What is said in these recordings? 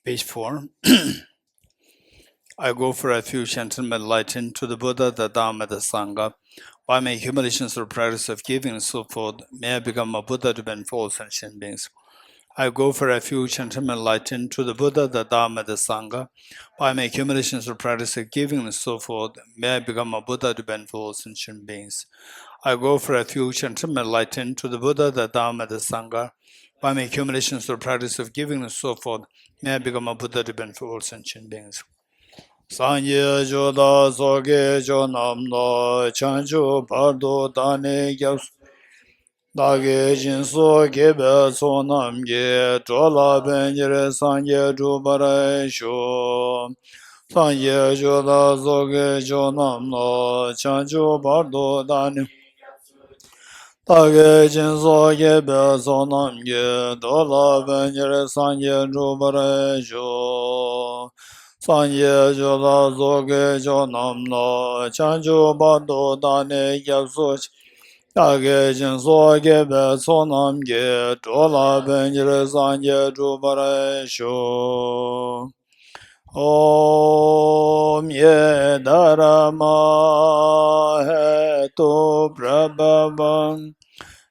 Page 4. I go for refuge and enlightened to the Buddha, the Dharma, the Sangha. By my accumulations or practice of giving and so forth, may I become a Buddha to benefit all sentient beings. I go for refuge and enlightened to the Buddha, the Dharma, the Sangha. By my accumulations or practice of giving and so forth, may I become a Buddha to benefit all sentient beings. I go for refuge and enlightened to the Buddha, the Dharma, the Sangha. By my accumulations or practice of giving and so forth, may I become a Buddha to benefit all sentient beings. Sanye joda soge jo namno chanchu Bardo dane gyabs dage jinso gebe so namge chola benjere sanye jubare sho Sanye joda soge jo namno chanchu Bardo dane dage jinso gebe so namge chola benjere sanye jubare sho Sanye jola zoge jo namno chanchu Bardo dane gyabso dage jinso gebe so namge chola benjere sanye jubare sho Om ye dharma he tu prabhavam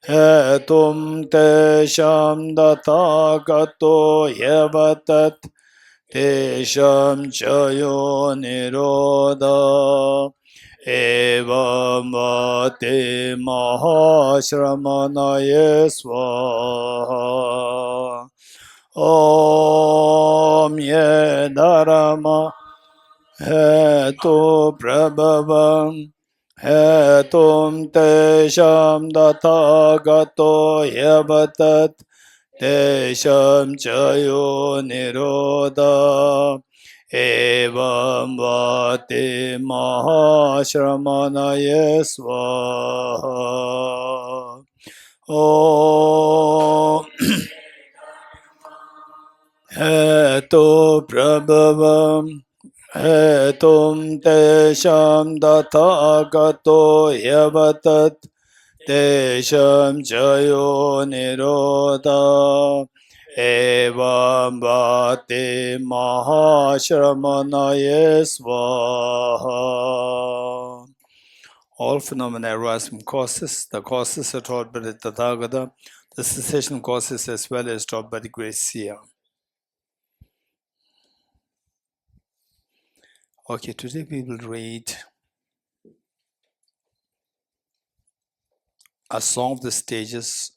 he tum te sham data gato yevatat Tesham chayo niroda evam vate mahashramanaye swaha Om ye dharma hetu prabhavam hetum tesham datagato yevatat Tesham chayo niroda evam vate mahashramanaye swaha Om Hetu prabhavam hetum tesham datagato yavatat Tesham chayo niroda evam vate mahashramanaye swaha. All phenomena arise from causes. The causes are taught by the Tathagata. The cessation causes as well as taught by the great seer. Okay, today we will read A Song of the Stages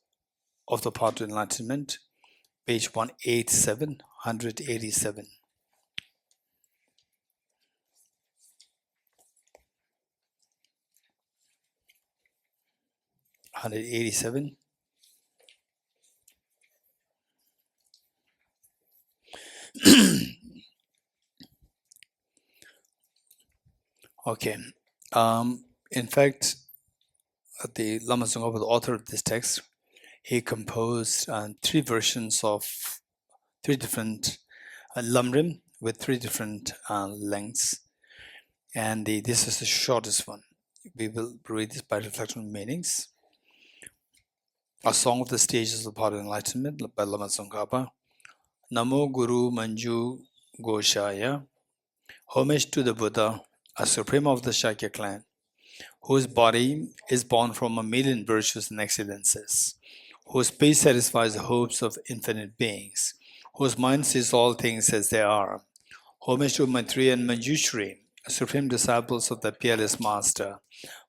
of the Path to Enlightenment, page 187, 187. Okay. In fact, the Lama Tsongkhapa, the author of this text, he composed three versions of three different lamrim with three different lengths, and this is the shortest one. We will read this by reflection on meanings. A Song of the Stages of the Path to Enlightenment by Lama Tsongkhapa. Namo Guru Manju Goshaya. Homage to the Buddha, a supreme of the Shakya clan, whose body is born from 1,000,000 virtues and excellences, whose speech satisfies the hopes of infinite beings, whose mind sees all things as they are. Homage to Maitreya and Manjushri, supreme disciples of the peerless master,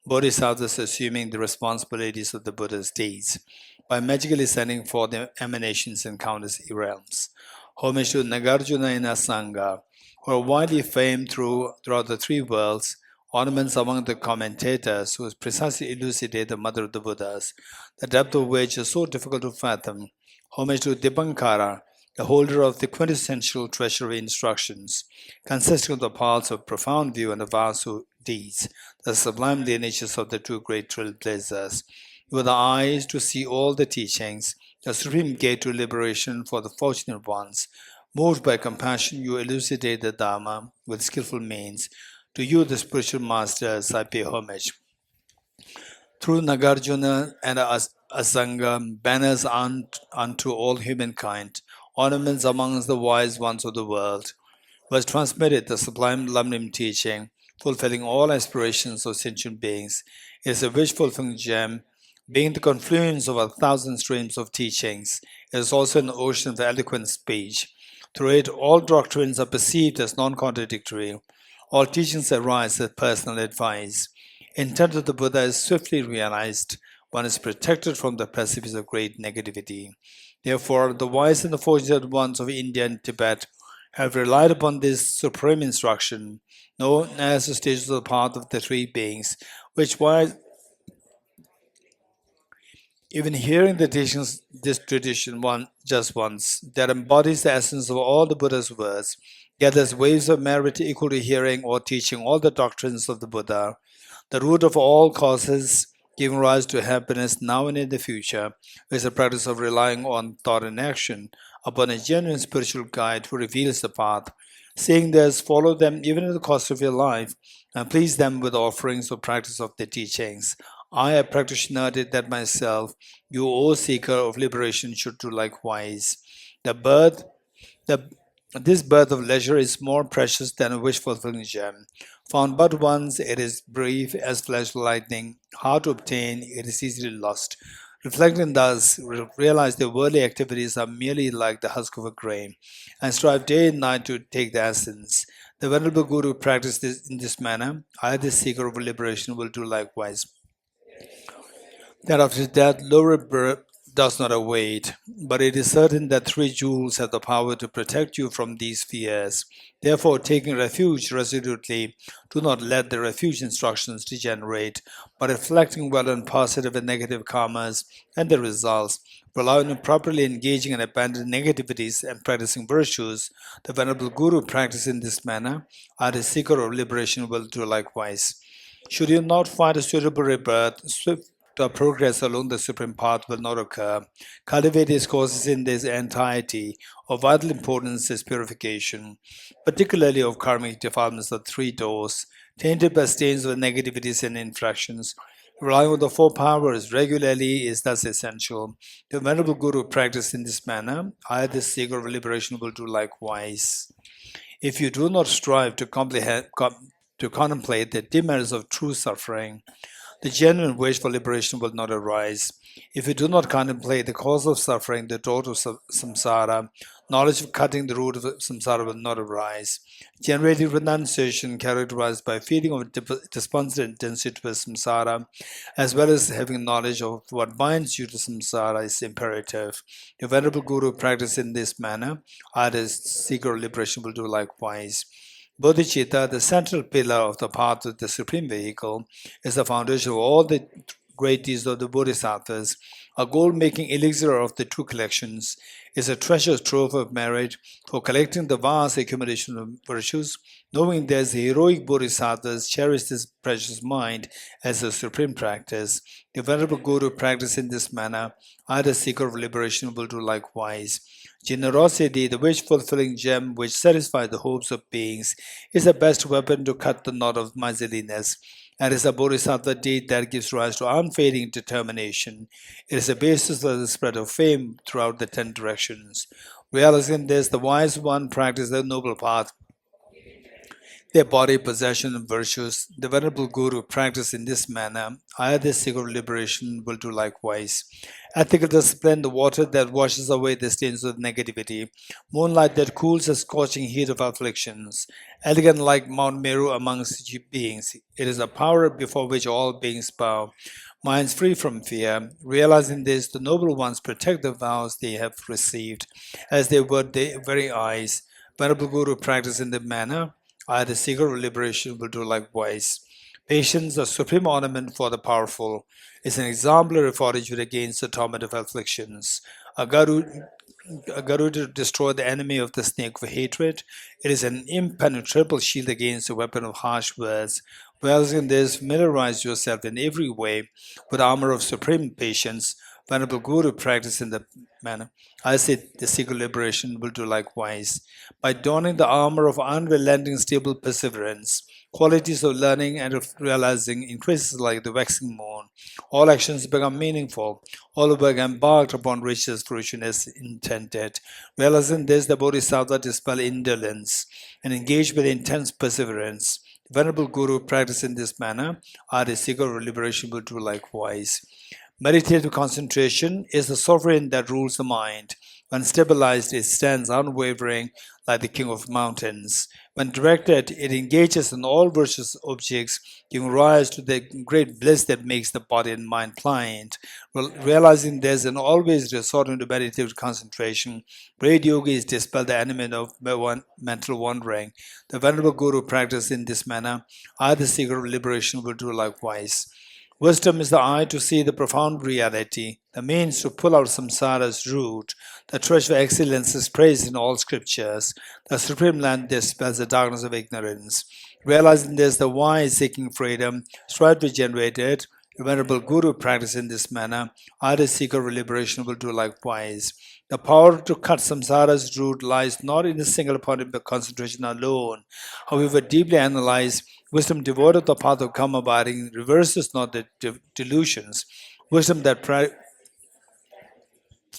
bodhisattvas assuming the responsibilities of the Buddha's deeds, by magically sending forth their emanations in countless realms. Homage to Nagarjuna and Asanga, who are widely famed throughout the three worlds, ornaments among the commentators who precisely elucidate the mother of the Buddhas, the depth of which is so difficult to fathom. Homage to Dipankara, the holder of the quintessential treasury instructions, consisting of the paths of profound view and the vasu deeds, the sublime lineages of the two great trailblazers. You are the eyes to see all the teachings, the supreme gate to liberation for the fortunate ones. Moved by compassion, you elucidate the Dharma with skillful means. To you, the spiritual masters, I pay homage. Through Nagarjuna and Asanga, banners unto all humankind, ornaments amongst the wise ones of the world, who has transmitted the sublime Lamrim teaching, fulfilling all aspirations of sentient beings. It is a wish-fulfilling gem, being the confluence of 1,000 streams of teachings. It is also an ocean of eloquent speech. Through it, all doctrines are perceived as non-contradictory. All teachings arise as personal advice. Intent of the Buddha is swiftly realized. One is protected from the precipice of great negativity. Therefore, the wise and the fortunate ones of India and Tibet have relied upon this supreme instruction, known as the stages of the path of the three beings, which wise, even hearing the teachings, this tradition just once, that embodies the essence of all the Buddha's words, gathers waves of merit equal to hearing or teaching all the doctrines of the Buddha, the root of all causes giving rise to happiness now and in the future, is the practice of relying on thought and action upon a genuine spiritual guide who reveals the path. Seeing this, follow them even at the cost of your life, and please them with offerings or practice of their teachings. I, a practitioner, did that myself. You, O seeker of liberation, should do likewise. The birth, the This birth of leisure is more precious than a wish-fulfilling gem. Found but once, it is brief as flash lightning. Hard to obtain, it is easily lost. Reflecting thus, realize their worldly activities are merely like the husk of a grain, and strive day and night to take the essence. The Venerable Guru practiced this in this manner. I, the seeker of liberation, will do likewise. That after death, lower birth does not await, but it is certain that three jewels have the power to protect you from these fears. Therefore, taking refuge resolutely, do not let the refuge instructions degenerate, but reflecting well on positive and negative karmas and their results, rely on properly engaging and abandoning negativities and practicing virtues. The Venerable Guru practiced in this manner, and the seeker of liberation will do likewise. Should you not find a suitable rebirth, swift progress along the supreme path will not occur. Cultivate its courses in this entirety. Of vital importance is purification, particularly of karmic defilements of three doors, tainted by stains of negativities and infractions. Relying on the four powers regularly is thus essential. The Venerable Guru practiced in this manner. I, the seeker of liberation, will do likewise. If you do not strive to contemplate the demerits of true suffering, the genuine wish for liberation will not arise. If you do not contemplate the cause of suffering, the door of samsara, knowledge of cutting the root of samsara will not arise. Generating renunciation characterized by feeling of despondency to samsara, as well as having knowledge of what binds you to samsara, is imperative. The Venerable Guru practiced in this manner. I, the seeker of liberation, will do likewise. Bodhicitta, the central pillar of the path of the Supreme Vehicle, is the foundation of all the great deeds of the Bodhisattvas. A gold-making elixir of the two collections is a treasure trove of merit for collecting the vast accumulation of virtues. Knowing this, the heroic Bodhisattvas cherish this precious mind as a supreme practice. The Venerable Guru practiced in this manner. I, the seeker of liberation, will do likewise. Generosity, the wish-fulfilling gem which satisfies the hopes of beings, is the best weapon to cut the knot of miserliness, and is a bodhisattva deed that gives rise to unfading determination. It is a basis for the spread of fame throughout the 10 directions. Realizing this, the wise one practices the noble path, their body, possession, and virtues. The Venerable Guru practiced in this manner. I, the seeker of liberation, will do likewise. Ethical discipline, the water that washes away the stains of negativity. Moonlight that cools the scorching heat of afflictions. Elegant like Mount Meru amongst beings. It is a power before which all beings bow. Minds free from fear. Realizing this, the noble ones protect the vows they have received, as they were their very eyes. Venerable Guru practiced in the manner. I, the seeker of liberation, will do likewise. Patience, the supreme ornament for the powerful, is an exemplary fortitude against the torment of afflictions. A Garuda to destroy the enemy of the snake of hatred. It is an impenetrable shield against the weapon of harsh words. Whereas in this, familiarize yourself in every way with the armor of supreme patience. Venerable Guru practice in the manner. I say the seeker liberation will do likewise. By donning the armor of unrelenting stable perseverance, qualities of learning and of realizing increases like the waxing moon. All actions become meaningful. All who become embarked upon riches fruition as intended. Realizing this, the Bodhisattva dispel indolence and engage with intense perseverance. Venerable Guru practice in this manner, are the seeker of liberation will do likewise. Meditative concentration is the sovereign that rules the mind. When stabilized, it stands unwavering like the king of mountains. When directed, it engages in all virtuous objects, giving rise to the great bliss that makes the body and mind pliant. Realizing this and always resorting to meditative concentration, great yogis dispel the element of mental wandering. The Venerable Guru practiced in this manner, I, the seeker of liberation, will do likewise. Wisdom is the eye to see the profound reality, the means to pull out samsara's root. The treasure of excellence is praised in all scriptures. The supreme land dispels the darkness of ignorance. Realizing this, the wise seeking freedom strive to generate it. The Venerable Guru practice in this manner. I, the seeker of liberation, will do likewise. The power to cut samsara's root lies not in a single point of concentration alone. However, deeply analyzed, wisdom devoid of the path of karma abiding reverses not the delusions. Wisdom that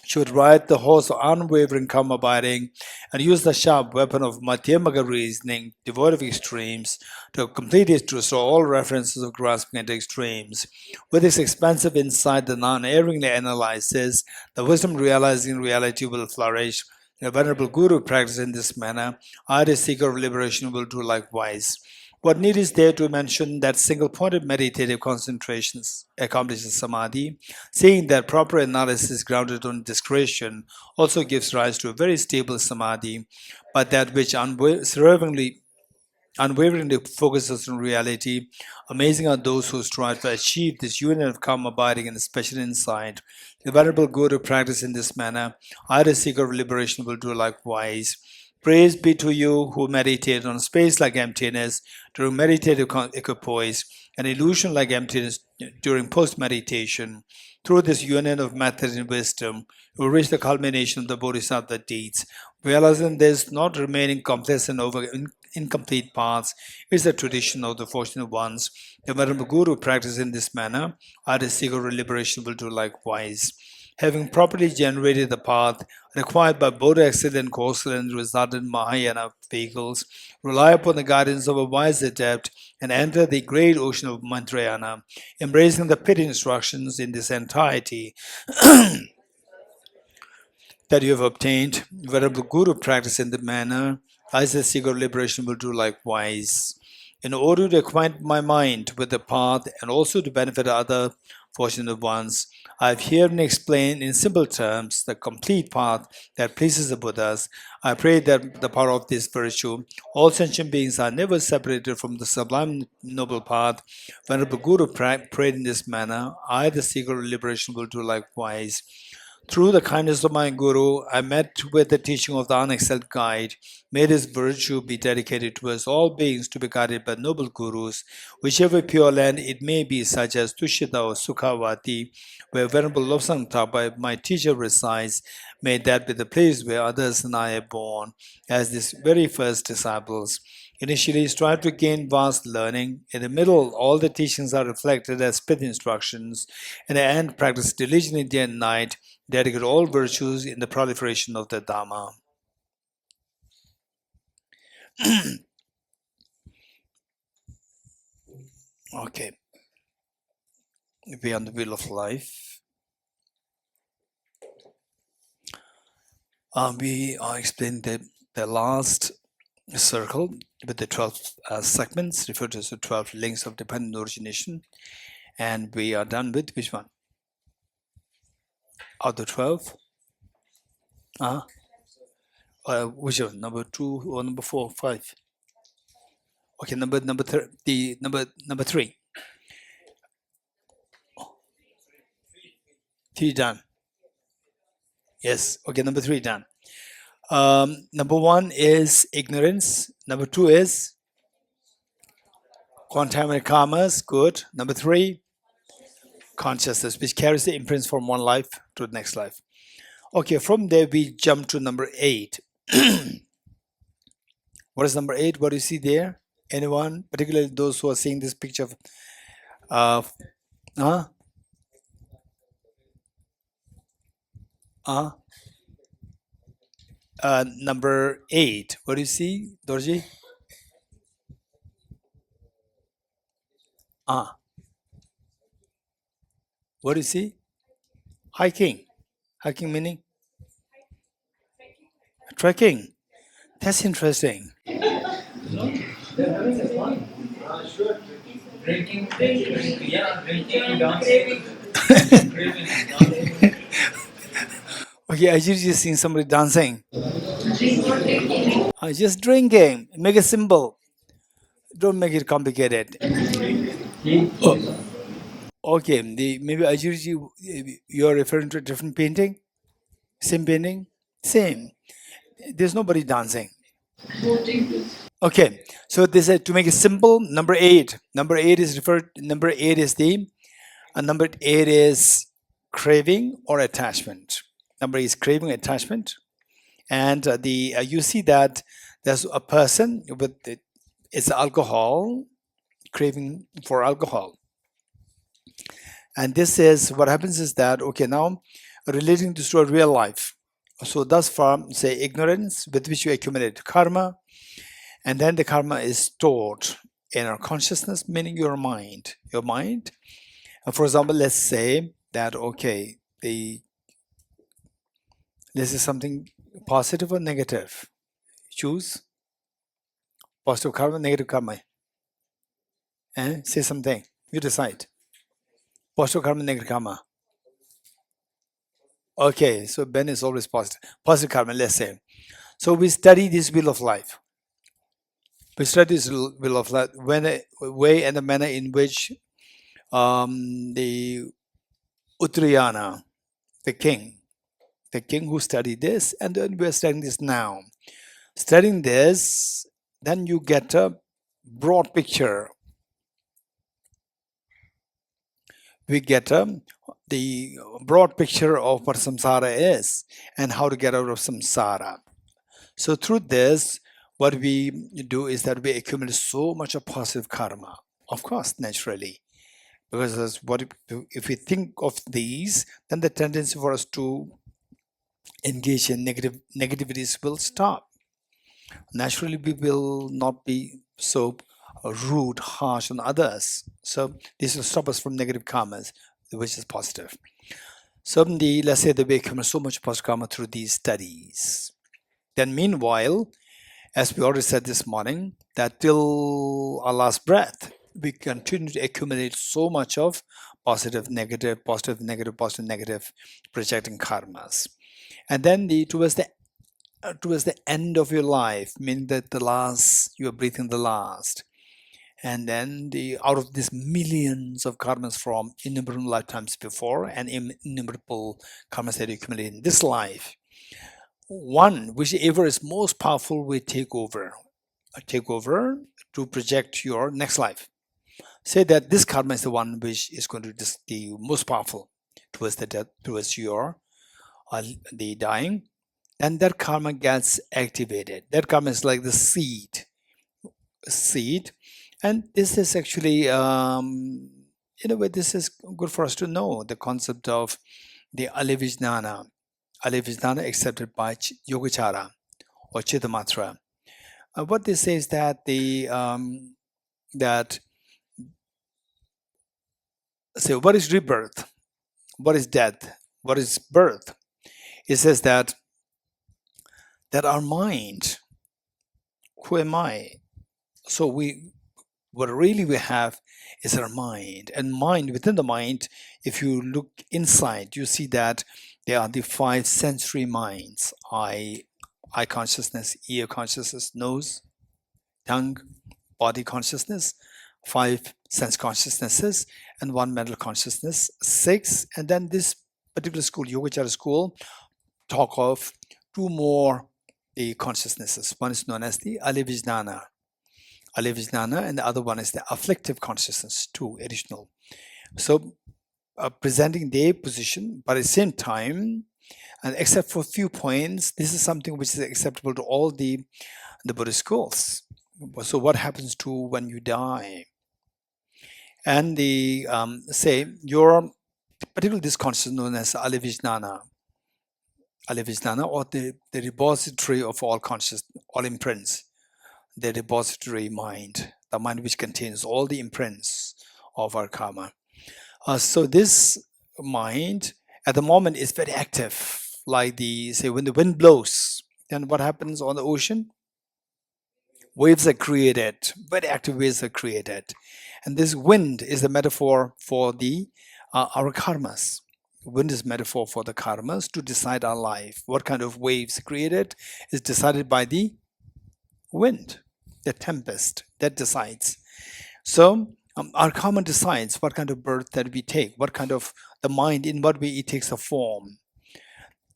should ride the horse of unwavering karma abiding and use the sharp weapon of madhyamaka reasoning, devoid of extremes, to complete it to restore all references of grasping at extremes. With this expansive insight, the non-erringly analyzes, the wisdom realizing reality will flourish. The Venerable Guru practice in this manner. I, the seeker of liberation, will do likewise. What need is there to mention that single-pointed meditative concentrations accomplishes samadhi? Seeing that proper analysis grounded on discretion also gives rise to a very stable samadhi, but that which unwaveringly focuses on reality. Amazing are those who strive to achieve this union of calm abiding and special insight. The Venerable Guru practice in this manner. I, the seeker of liberation, will do likewise. Praise be to you who meditate on space like emptiness during meditative equipoise, and illusion like emptiness during post-meditation. Through this union of method and wisdom, you will reach the culmination of the Bodhisattva deeds. Realizing this, not remaining complacent over incomplete paths, is the tradition of the fortunate ones. The Venerable Guru practice in this manner. I, the seeker of liberation, will do likewise. Having properly generated the path required by both excellent causal and resultant Mahayana vehicles, rely upon the guidance of a wise adept and enter the great ocean of Mantrayana, embracing the pit instructions in this entirety that you have obtained. Venerable Guru practice in the manner, as the seeker of liberation will do likewise. In order to acquaint my mind with the path and also to benefit other fortunate ones, I have herein explained in simple terms the complete path that pleases the Buddhas. I pray that the power of this virtue, all sentient beings are never separated from the sublime noble path. Venerable Guru prayed in this manner. I, the seeker of liberation, will do likewise. Through the kindness of my Guru, I met with the teaching of the unexcelled guide. May this virtue be dedicated towards all beings to be guided by noble Gurus, whichever pure land it may be, such as Tushita or Sukhavati, where Venerable Lobsang Tapa, my teacher, resides. May that be the place where others and I are born, as these very first disciples. Initially, strive to gain vast learning. In the middle, all the teachings are reflected as pith instructions. In the end, practice diligently day and night. Dedicate all virtues in the proliferation of the Dharma. Okay. Beyond the wheel of life. We are explaining the last circle with the 12 segments, referred to as the 12 links of dependent origination. And we are done with which one? Out of the 12? Which one? Number 2 or number 4, 5? Okay, number 3. 3 done. Yes. Okay, number 3 done. Number 1 is ignorance. Number 2 is contaminated karmas. Good. Number 3, consciousness, which carries the imprints from one life to the next life. Okay, from there we jump to number 8. What is number 8? What do you see there? Anyone, particularly those who are seeing this picture of uh, uh, uh, number 8. What do you see, Dorji? What do you see? Hiking. Hiking meaning? Trekking. That's interesting. Drinking, dancing. Okay, I usually seen somebody dancing. Just drinking. Make it simple. Don't make it complicated. Okay, maybe I usually you are referring to a different painting. Same painting. Same. There's nobody dancing. Okay, so this is to make it simple. Number 8. Number 8 is referred. Number 8 is the. Number 8 is craving or attachment. Number 8 is craving attachment, and you see that there's a person with it's alcohol, craving for alcohol, and this is what happens is that okay, now relating this to a real life. So thus far, say ignorance with which you accumulate karma, and then the karma is stored in our consciousness, meaning your mind. Your mind. For example, let's say that okay, this is something positive or negative. Choose positive karma, negative karma. Say something. You decide. Positive karma, negative karma. Okay, so Ben is always positive. Positive karma, let's say. So we study this wheel of life. We study this wheel of life, way and the manner in which the Uttarayana, the king who studied this, and then we're studying this now. Studying this, then you get a broad picture. We get the broad picture of what samsara is and how to get out of samsara. So through this, what we do is that we accumulate so much of positive karma, of course, naturally. Because if we think of these, then the tendency for us to engage in negativities will stop. Naturally, we will not be so rude, harsh on others. So this will stop us from negative karmas, which is positive. So let's say that we accumulate so much positive karma through these studies. Then meanwhile, as we already said this morning, that till our last breath, we continue to accumulate so much of positive, negative, positive, negative, positive, negative, projecting karmas. And then towards the end of your life, meaning that you are breathing the last. And then out of these millions of karmas from innumerable lifetimes before and innumerable karmas that you accumulate in this life, one, whichever is most powerful, will take over to project your next life. Say that this karma is the one which is going to be the most powerful towards the death, towards your the dying, and that karma gets activated. That karma is like the seed, and this is actually in a way this is good for us to know the concept of the alivijnana accepted by Yogacara or Chittamatra. What they say is that what is rebirth, what is death, what is birth? It says that our mind, who am I? So what really we have is our mind, and within the mind, if you look inside, you see that there are the 5 sensory minds: eye consciousness, ear consciousness, nose, tongue, body consciousness, 5 sense consciousnesses, and 1 mental consciousness, 6. And then this particular school, Yogacara school, talk of 2 more the consciousnesses. One is known as the alivijnana, and the other one is the afflictive consciousness, 2 additional. So presenting their position, but at the same time, and except for a few points, this is something which is acceptable to all the Buddhist schools. So what happens to when you die? And the say your particularly this consciousness known as Alivijnana, or the repository of all conscious, all imprints, the repository mind, the mind which contains all the imprints of our karma. So this mind at the moment is very active, like the say when the wind blows, then what happens on the ocean? Waves are created, very active waves are created, and this wind is a metaphor for the our karmas. Wind is metaphor for the karmas to decide our life. What kind of waves created is decided by the wind, the tempest that decides. So our karma decides what kind of birth that we take, what kind of the mind, in what way it takes a form.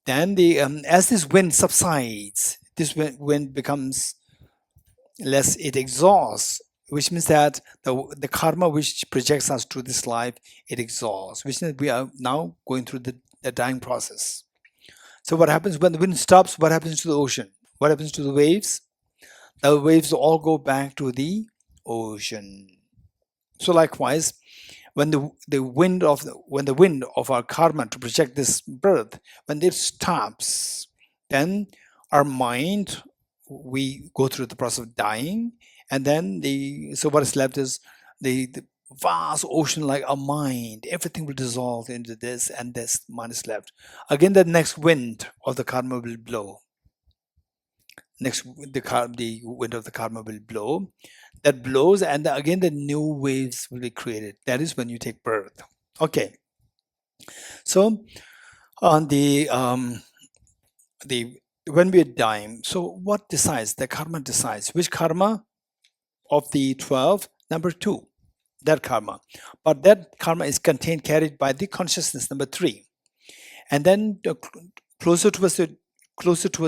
Then the as this wind subsides, this wind becomes less, it exhausts, which means that the karma which projects us to this life, it exhausts, which means we are now going through the dying process. So what happens when the wind stops? What happens to the ocean? What happens to the waves? The waves all go back to the ocean. So likewise, when the wind of our karma to project this birth, when it stops, then our mind, we go through the process of dying, and then so what is left is the vast ocean like a mind. Everything will dissolve into this, and this mind is left. Again, the next wind of the karma will blow. The wind of the karma will blow. That blows, and again the new waves will be created. That is when you take birth. Okay. So on the when we are dying, so what decides? The karma decides. Which karma of the 12? Number 2, that karma. But that karma is carried by the consciousness, number 3. And then closer towards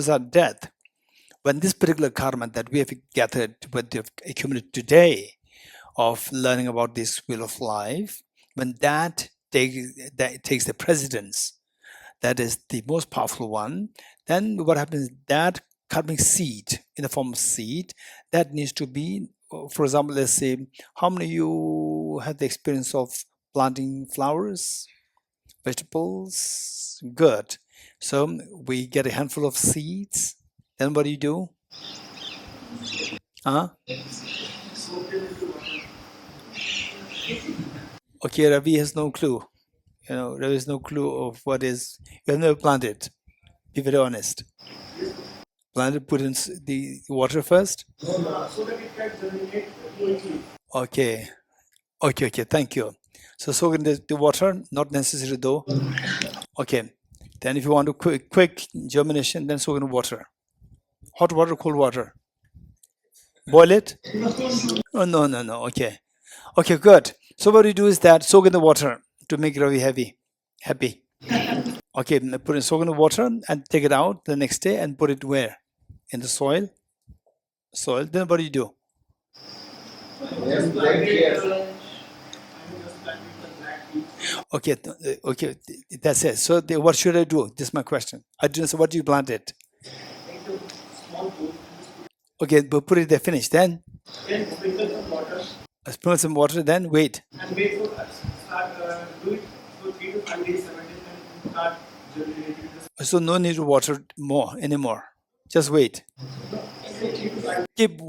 our death, when this particular karma that we have gathered, what we have accumulated today of learning about this wheel of life, when that takes the precedence, that is the most powerful one, then what happens, that karmic seed in the form of seed, that needs to be, for example, let's say, how many of you have the experience of planting flowers, vegetables? Good. So we get a handful of seeds, then what do? Huh? Okay, Ravi has no clue. There is no clue of what is. You have never planted. Be very honest. Planted, put in the water first. So that it can germinate quickly. Okay. Thank you. So soak in the water, not necessary though. Okay. Then if you want to quick germination, then soak in water. Hot water, cold water. Boil it. Oh no. Okay. Okay, good. So what you do is that soak in the water to make it very happy. Okay, put it soak in the water and take it out the next day and put it where? In the soil. Then what do? Okay, that's it. So what should I do? This is my question. I didn't say what do you plant it? Okay, but put it there, finish. Then sprinkle some water. Sprinkle some water, then wait. And wait for do it for 3 to 5 days, 7 days, and start germinating. So no need to water anymore. Just wait. Keep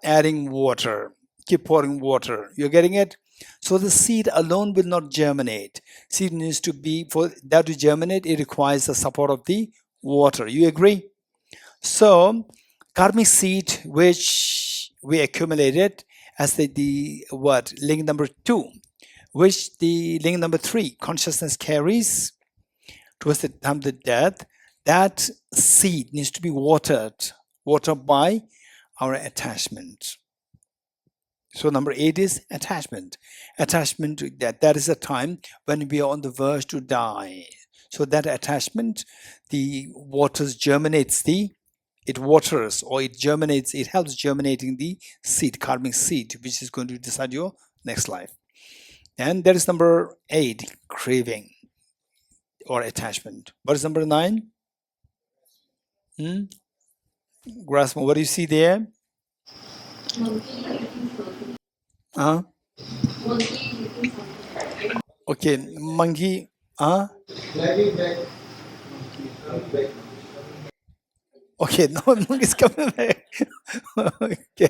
adding water. Keep pouring water. You're getting it? So the seed alone will not germinate. Seed needs to be, for that to germinate, it requires the support of the water. You agree? So karmic seed which we accumulated as the link number 2, which the link number 3, consciousness carries towards the time of the death, that seed needs to be watered by our attachment. So number 8 is attachment. Attachment, that is a time when we are on the verge to die. So that attachment, the waters germinates it waters or it germinates, it helps germinating the seed, karmic seed, which is going to decide your next life. And there is number 8, craving or attachment. What is number 9? Grasping. What do you see there? Okay, monkey. Okay, no, monkey is coming back. Okay.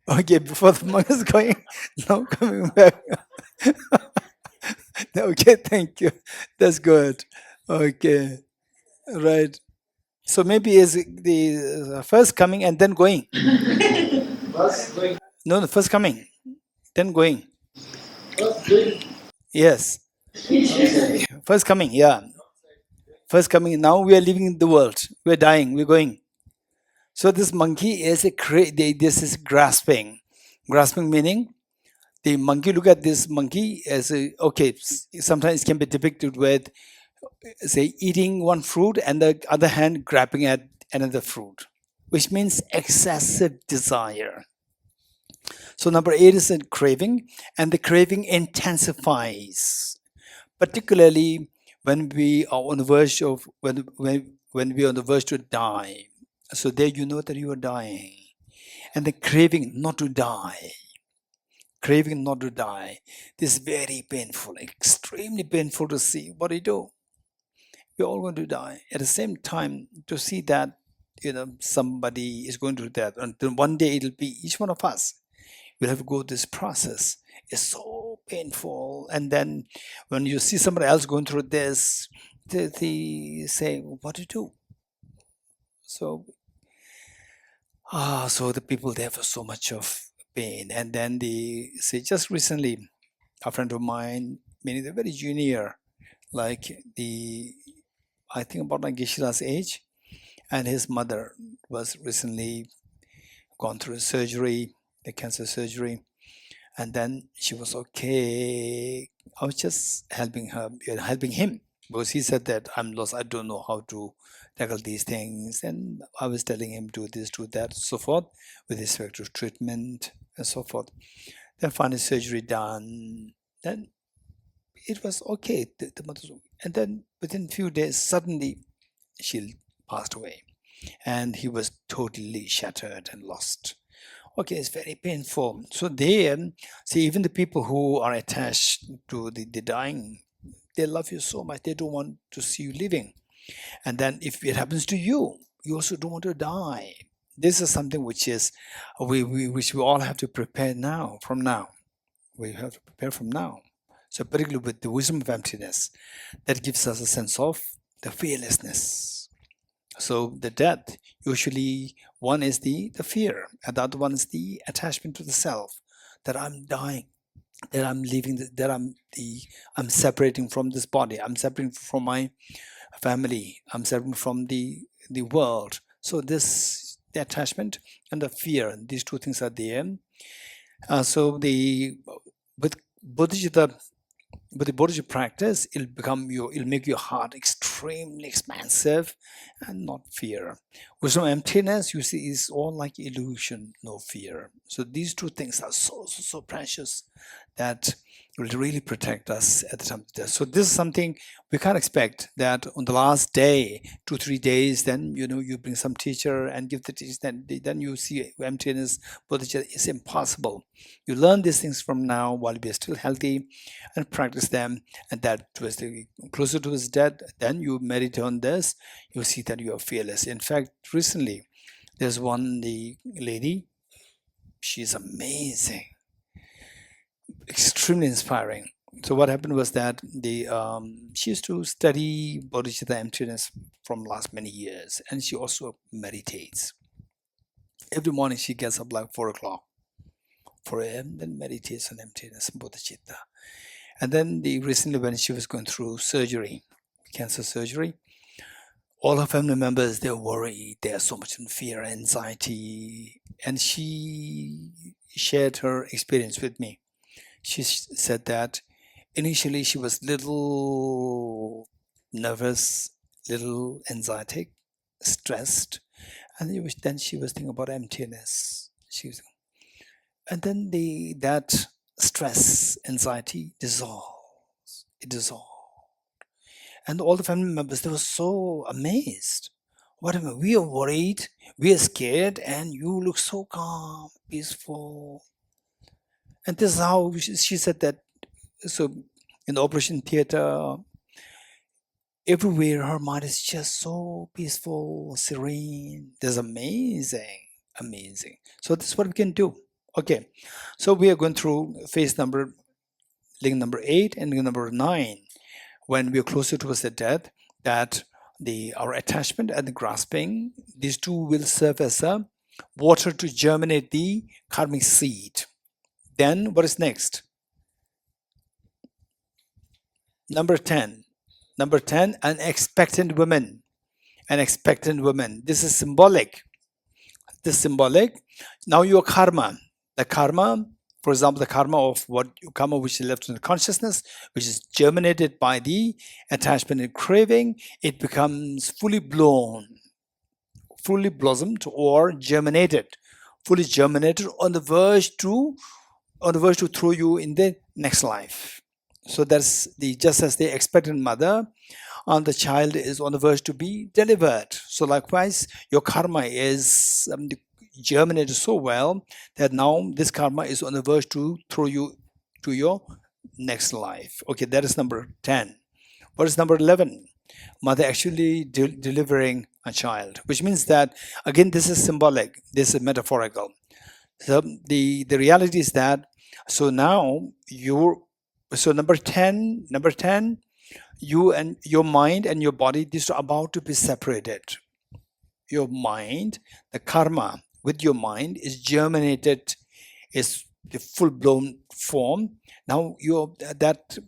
Okay, before the monk is going, now coming back. Okay, thank you. That's good. Okay, right. So maybe is the first coming and then going. No, the first coming, then going. Yes, first coming. Yeah, first coming. Now we are leaving the world. We're dying. We're going. So this monkey is this is grasping. Grasping meaning the monkey. Look at this monkey as okay. Sometimes it can be depicted with say eating one fruit and the other hand grabbing at another fruit, which means excessive desire. So number 8 is a craving, and the craving intensifies, particularly when we are on the verge of when we are on the verge to die. So there you know that you are dying, and the craving not to die. Craving not to die. This is very painful, extremely painful to see. What do you do? We're all going to die. At the same time, to see that somebody is going to do that, and then one day it'll be each one of us. We'll have to go this process. It's so painful. And then when you see somebody else going through this, they say, "What do you do?" So, so the people there have so much of pain, and then they say, just recently, a friend of mine, meaning they're very junior, like I think about like Geshe-la's age, and his mother was recently gone through surgery, the cancer surgery, and then she was okay. I was just helping her, helping him, because he said that I'm lost, I don't know how to tackle these things, and I was telling him do this, do that, so forth, with respect to treatment and so forth. Then finally surgery done, then it was okay. The mother, and then within few days, suddenly she passed away, and he was totally shattered and lost. Okay, it's very painful. So then, see, even the people who are attached to the dying, they love you so much, they don't want to see you living. And then if it happens to you, you also don't want to die. This is something which is which we all have to prepare now, from now. We have to prepare from now. So particularly with the wisdom of emptiness, that gives us a sense of the fearlessness. So the death, usually one is the fear, and the other one is the attachment to the self, that I'm dying, that I'm leaving, that I'm separating from this body, I'm separating from my family, I'm separating from the world. So the attachment and the fear, these two things are there. So with Bodhicitta, with the Bodhicitta practice, it'll make your heart extremely expansive and not fear. With no emptiness, you see, is all like illusion, no fear. So these two things are so precious that will really protect us at the time of death. So this is something we can't expect, that on the last day, 2-3 days, then you bring some teacher and give the teacher, then you see emptiness, bodhicitta. It's impossible. You learn these things from now while we are still healthy and practice them, and that towards the closer to his death, then you meditate on this, you see that you are fearless. In fact, recently there's the lady, she's amazing, extremely inspiring. So what happened was that she used to study bodhicitta emptiness from last many years, and she also meditates. Every morning she gets up like 4 o'clock, 4 a.m., then meditates on emptiness and bodhicitta. And then recently when she was going through surgery, cancer surgery, all her family members, they're worried, they're so much in fear, anxiety, and she shared her experience with me. She said that initially she was little nervous, little anxiety, stressed, and then she was thinking about emptiness. And then that stress, anxiety dissolves. It dissolves. And all the family members, they were so amazed. What am I? We are worried, we are scared, and you look so calm, peaceful. And this is how she said that. So in the operation theater, everywhere her mind is just so peaceful, serene. That's amazing, amazing. So this is what we can do. Okay, so we are going through phase number, link number 8 and link number 9. When we are closer towards the death, that our attachment and the grasping, these two will serve as a water to germinate the karmic seed. Then what is next? Number 10. Number 10, an expectant woman. An expectant woman. This is symbolic. This is symbolic. Now your karma. The karma, for example, the karma of karma which is left in the consciousness, which is germinated by the attachment and craving, it becomes fully blown, fully blossomed or germinated, fully germinated on the verge to throw you in the next life. So that's just as the expectant mother, and the child is on the verge to be delivered. So likewise, your karma is germinated so well that now this karma is on the verge to throw you to your next life. Okay, that is number 10. What is number 11? Mother actually delivering a child, which means that, again, this is symbolic, this is metaphorical. So the reality is that, so now number 10, you and your mind and your body, these are about to be separated. Your mind, the karma with your mind is germinated, is the full-blown form. Now that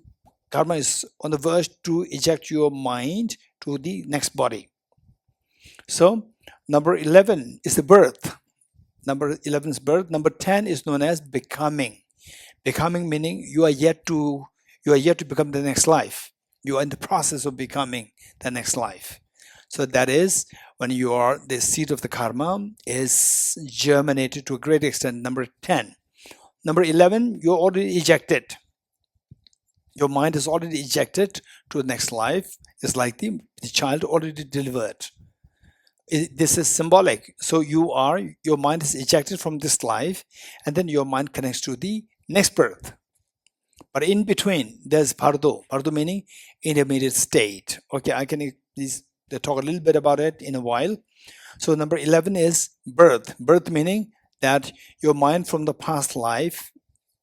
karma is on the verge to eject your mind to the next body. So number 11 is the birth. Number 11 is birth. Number 10 is known as becoming. Becoming meaning you are yet to become the next life. You are in the process of becoming the next life. So that is when the seed of the karma is germinated to a great extent. Number 10. Number 11, you're already ejected. Your mind is already ejected to the next life. It's like the child already delivered. This is symbolic. So your mind is ejected from this life, and then your mind connects to the next birth. But in between, there's Bardo. Bardo meaning intermediate state. Okay, I can talk a little bit about it in a while. So number 11 is birth. Birth meaning that your mind from the past life,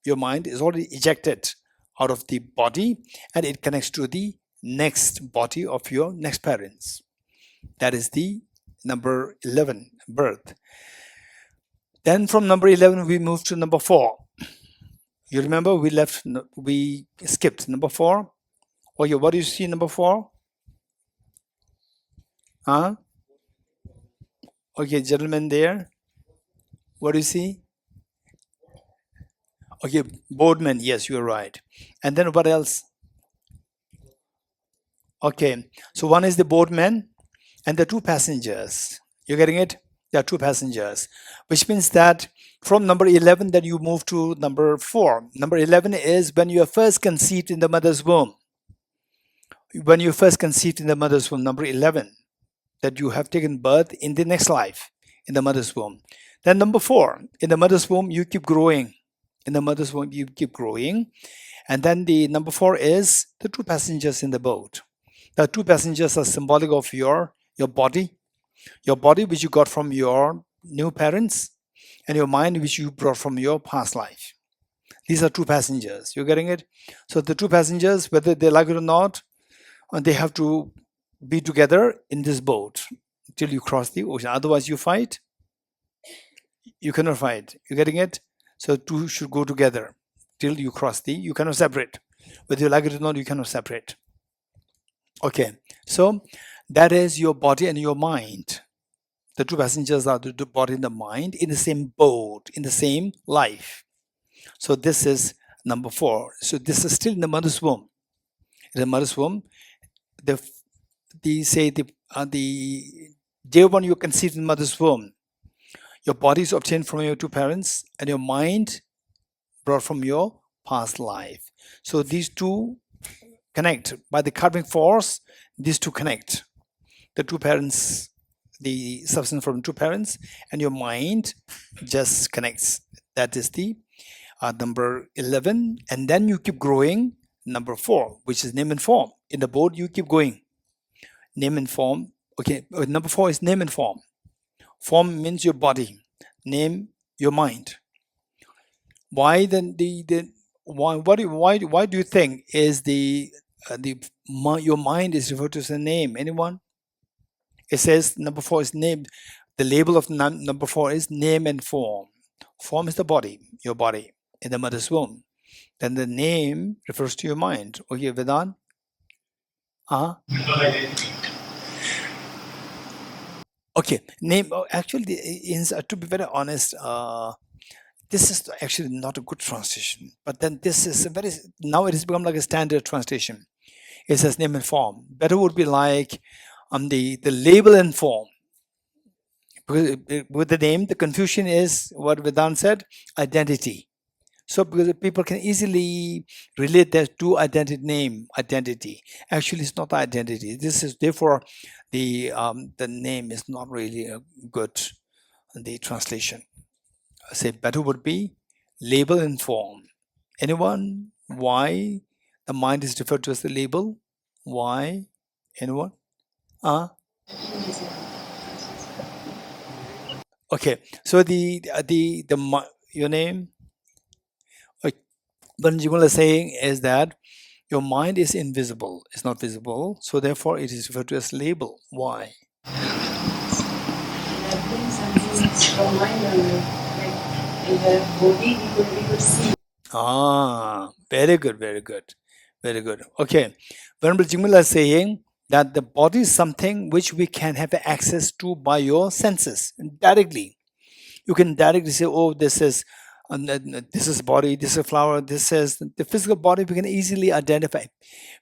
your mind is already ejected out of the body, and it connects to the next body of your next parents. That is the number 11, birth. Then from number 11, we move to number 4. You remember we skipped number 4. Okay, what do you see number 4? Huh? Okay, gentlemen there. What do you see? Okay, boardman. Yes, you're right. And then what else? Okay, so one is the boardman and the 2 passengers. You're getting it? There are 2 passengers, which means that from number 11 that you move to number 4. Number 11 is when you are first conceived in the mother's womb. When you first conceived in the mother's womb, number 11, that you have taken birth in the next life in the mother's womb. Then number 4, in the mother's womb, you keep growing. In the mother's womb, you keep growing. And then the number 4 is the 2 passengers in the boat. The 2 passengers are symbolic of your body. Your body, which you got from your new parents, and your mind, which you brought from your past life. These are 2 passengers. You're getting it? So the 2 passengers, whether they like it or not, they have to be together in this boat till you cross the ocean. Otherwise, you fight. You cannot fight. You're getting it? So 2 should go together till you cross you cannot separate. Whether you like it or not, you cannot separate. Okay, so that is your body and your mind. The 2 passengers are the body and the mind in the same boat, in the same life. So this is number 4. So this is still in the mother's womb. In the mother's womb, the day when you conceived in mother's womb, your body is obtained from your 2 parents, and your mind brought from your past life. So these two connect by the karmic force. These two connect. The two parents, the substance from two parents, and your mind just connects. That is the number 11. And then you keep growing. Number 4, which is name and form. In the board, you keep going. Name and form. Okay, number 4 is name and form. Form means your body. Name, your mind. Why then why do you think is your mind is referred to as a name? Anyone? It says number 4 is name. The label of number 4 is name and form. Form is the body, your body in the mother's womb. Then the name refers to your mind. Okay, Vedan? Okay, name. Actually, to be very honest, this is actually not a good translation. But then this is now it has become like a standard translation. It says name and form. Better would be like the label and form. Because with the name, the confusion is what Vedant said, identity. So because people can easily relate that to identity. Actually, it's not identity. This is therefore the name is not really a good the translation. I say better would be label and form. Anyone? Why the mind is referred to as the label? Why? Anyone? Okay. So your name. But Jimala is saying is that your mind is invisible, it's not visible, so therefore it is referred to as label. Why? Very good, very good, very good. Okay, Venerable Jimala is saying that the body is something which we can have access to by your senses directly. You can directly say, oh, this is body, this is a flower, this is the physical body. We can easily identify.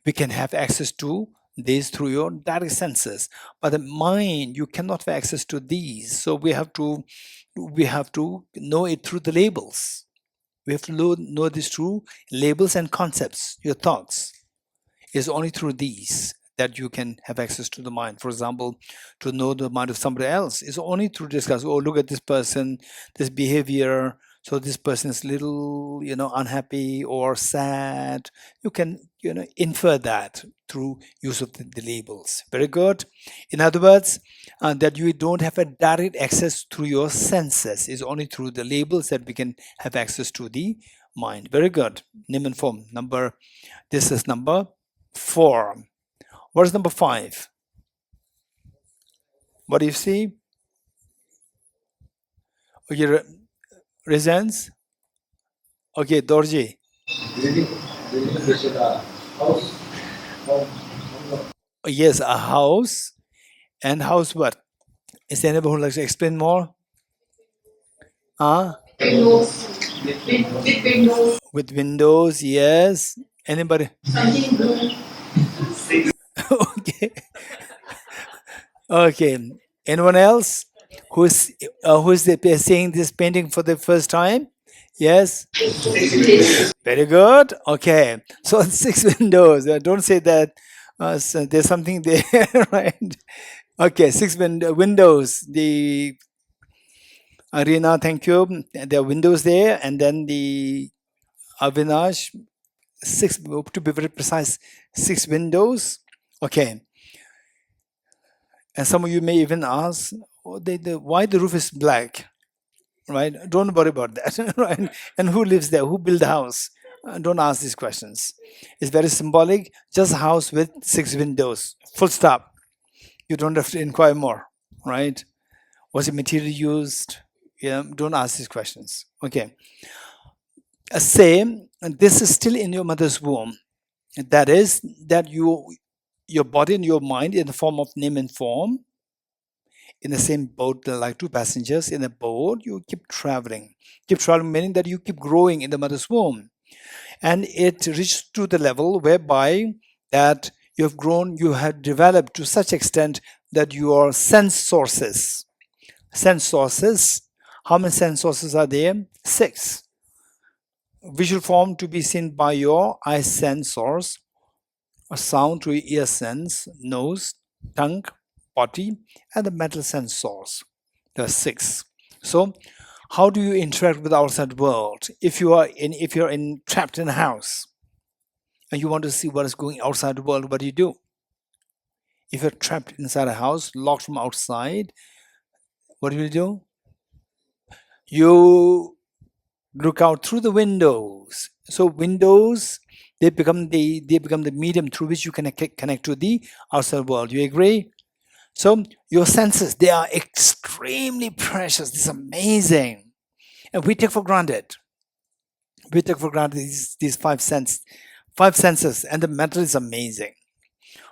We can have access to these through your direct senses, but the mind, you cannot have access to these. So we have to know it through the labels. We have to know this through labels and concepts. Your thoughts is only through these that you can have access to the mind. For example, to know the mind of somebody else is only through discuss. Oh, look at this person, this behavior. So this person is little, unhappy or sad. You can, infer that through use of the labels. Very good. In other words, that you don't have a direct access through your senses. It's only through the labels that we can have access to the mind. Very good. Name and form. This is number 4. What is number 5? What do you see? Okay, Resens? Okay, Dorji. Yes, a house. And house what? Is there anybody who likes to explain more? With windows, yes. Anybody? Okay. Okay. Anyone else who's seeing this painting for the first time? Yes. Very good. Okay. So 6 windows. Don't say that so there's something there, right? Okay. 6 windows. The Arena, thank you. There are windows there, and then the Avinash, 6, to be very precise, 6 windows. Okay. And some of you may even ask, why the roof is black, right? Don't worry about that, right? And who lives there? Who built the house? Don't ask these questions. It's very symbolic. Just a house with 6 windows. Full stop. You don't have to inquire more, right? Was the material used? Don't ask these questions. Okay. Say, this is still in your mother's womb. That is, that your body and your mind in the form of name and form, in the same boat, like 2 passengers in a boat, you keep traveling. Keep traveling, meaning that you keep growing in the mother's womb. And it reaches to the level whereby that you have grown, you have developed to such extent that your sense sources, how many sense sources are there? 6. visual form to be seen by your eye sensors, a sound to your ear sense, nose, tongue, body, and the mental sensors. There are 6. So, how do you interact with the outside world? If you're trapped in a house and you want to see what is going outside the world, what do you do? If you're trapped inside a house, locked from outside, what do? You look out through the windows. So windows, they become the medium through which you can connect to the outside world. You agree? So your senses, they are extremely precious. This is amazing, and we take for granted. We take for granted these five senses, and the mental is amazing.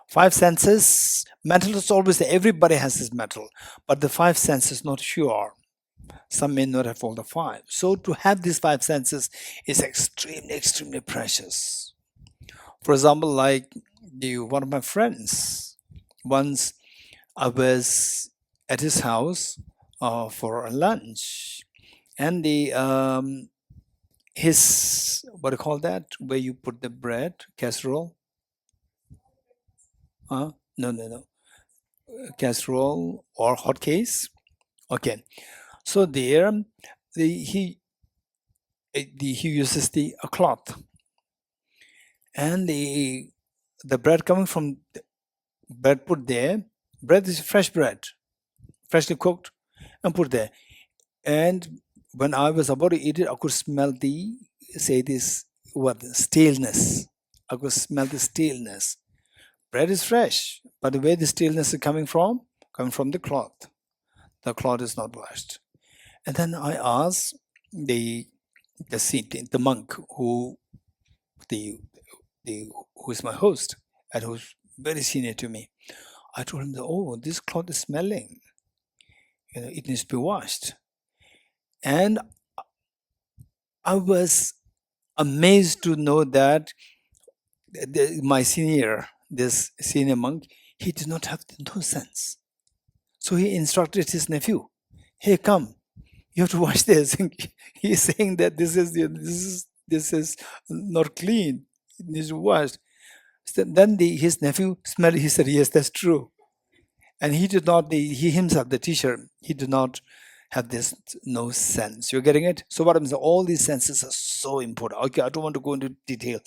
5 senses, mental is always there. Everybody has this mental, but the 5 senses not sure. Some may not have all the 5. So to have these 5 senses is extremely precious. For example, like one of my friends, once I was at his house for a lunch, and his, what do you call that, where you put the bread, casserole? No. Casserole or hot case. Okay. So there, he uses a cloth, and the bread coming from bread put there. Bread is fresh bread, freshly cooked, and put there. And when I was about to eat it, I could smell staleness. I could smell the staleness. Bread is fresh, but the way the staleness is coming from the cloth. The cloth is not washed. And then I asked the monk who is my host and who's very senior to me. I told him that, oh, this cloth is smelling. It needs to be washed. And I was amazed to know that my this senior monk, he did not have no sense. So he instructed his nephew, hey, come, you have to wash this. He's saying that this is not clean. It needs to be washed. So then his nephew smelled it. He said, yes, that's true. And he did not, he himself, the teacher, he did not have this no sense. You're getting it? So what happens? All these senses are so important. Okay, I don't want to go into detail.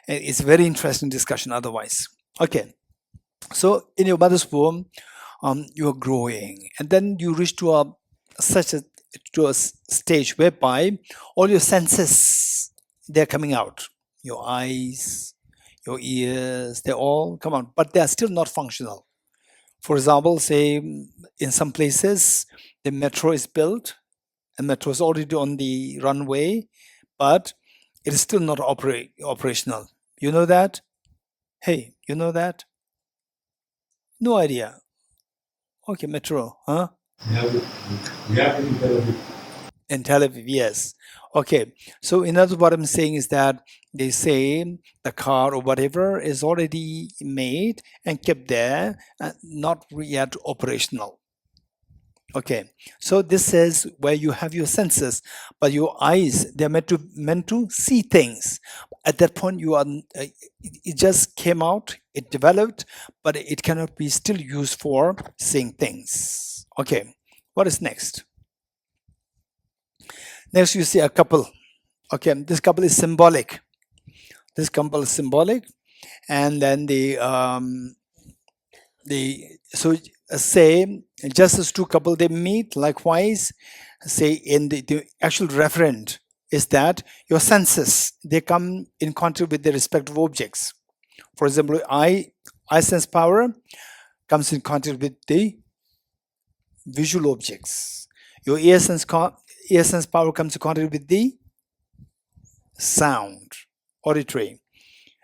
It's a very interesting discussion otherwise. Okay. So in your mother's womb, you are growing, and then you reach to a stage whereby all your senses, they're coming out. Your eyes, your ears, they all come out, but they are still not functional. For example, say in some places the metro is built and metro is already on the runway, but it is still not operational. You know that? Hey, you know that? No idea. Okay, metro, huh? We have in Tel Aviv. In Tel Aviv, yes. Okay, so in other words, what I'm saying is that they say the car or whatever is already made and kept there, not yet operational. Okay, so this is where you have your senses, but your eyes, they're meant to see things. At that point, it just came out, it developed, but it cannot be still used for seeing things. Okay, what is next? Next, you see a couple. Okay, this couple is symbolic. This couple is symbolic, and then say just as 2 couple they meet. Likewise, say in the actual referent is that your senses, they come in contact with their respective objects. For example, eye sense power comes in contact with the visual objects. Your ear sense power comes in contact with the sound, auditory.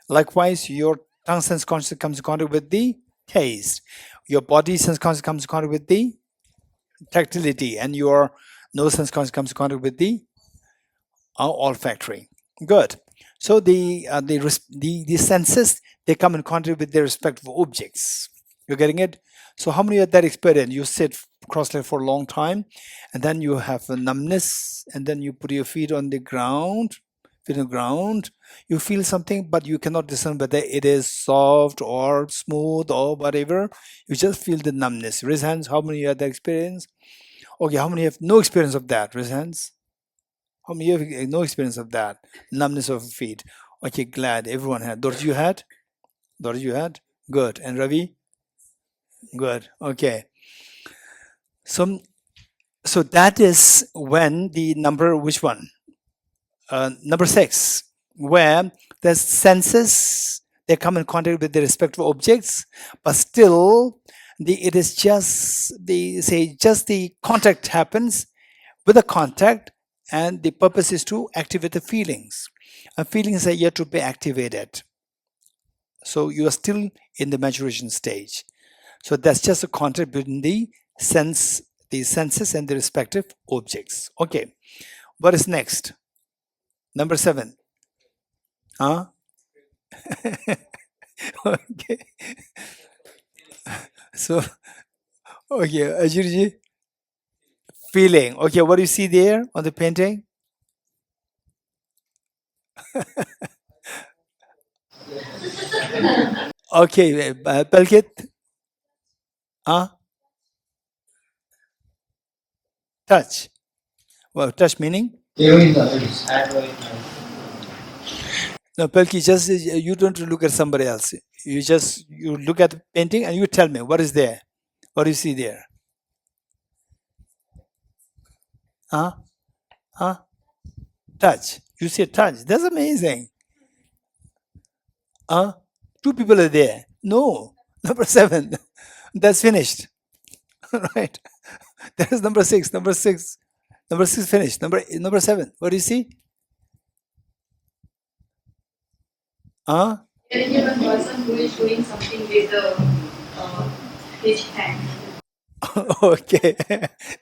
Likewise, your tongue sense consciousness comes in contact with the taste. Your body sense consciousness comes in contact with the tactility, and your nose sense consciousness comes in contact with the olfactory. Good. So the senses, they come in contact with their respective objects. You're getting it? So how many of that experience? You sit cross-legged for a long time, and then you have a numbness, and then you put your feet on the ground, feet on the ground. You feel something, but you cannot discern whether it is soft or smooth or whatever. You just feel the numbness. Raise hands. How many had that experience? Okay, how many have no experience of that? Raise hands. How many have no experience of that? Numbness of feet. Okay, glad everyone had. Dorji, you had? Dorji, you had? Good. And Ravi? Good. Okay. So that is when the number, which one? Number 6, where the senses, they come in contact with the respective objects, but still it is just the contact happens with the contact, and the purpose is to activate the feelings. And feelings are yet to be activated. So you are still in the maturation stage. So that's just a contact between the senses and the respective objects. Okay. What is next? Number 7. Huh? Okay. So, okay, Ajirji. Feeling. Okay, what do you see there on the painting? Okay, Palkit. Huh? Touch. Well, touch meaning? No, Palki, just you don't look at somebody else. You look at the painting and you tell me what is there. What do you see there? Huh? Huh? Touch. You say touch. That's amazing. Huh? 2 people are there. No. Number 7. That's finished. Right. That is number 6. Number 6. Number 6 finished. Number 7. What do you see? Huh? There is one person who is doing something with his hand. Okay.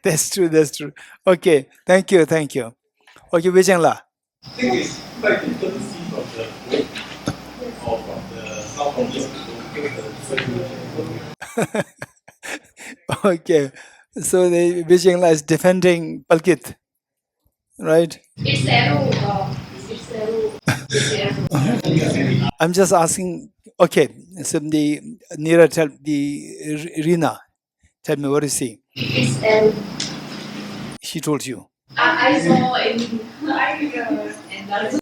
That's true. That's true. Okay. Thank you. Thank you. Okay, Vijayla. I think it's quite difficult to see from the book or from the sound of this because the Okay. So the Vijayla is defending Palkit. Right? It's arrow. It's arrow. It's arrow. I'm just asking. Okay. So the Neera, tell the Rina, tell me what you see. It's arrow. She told you. I saw in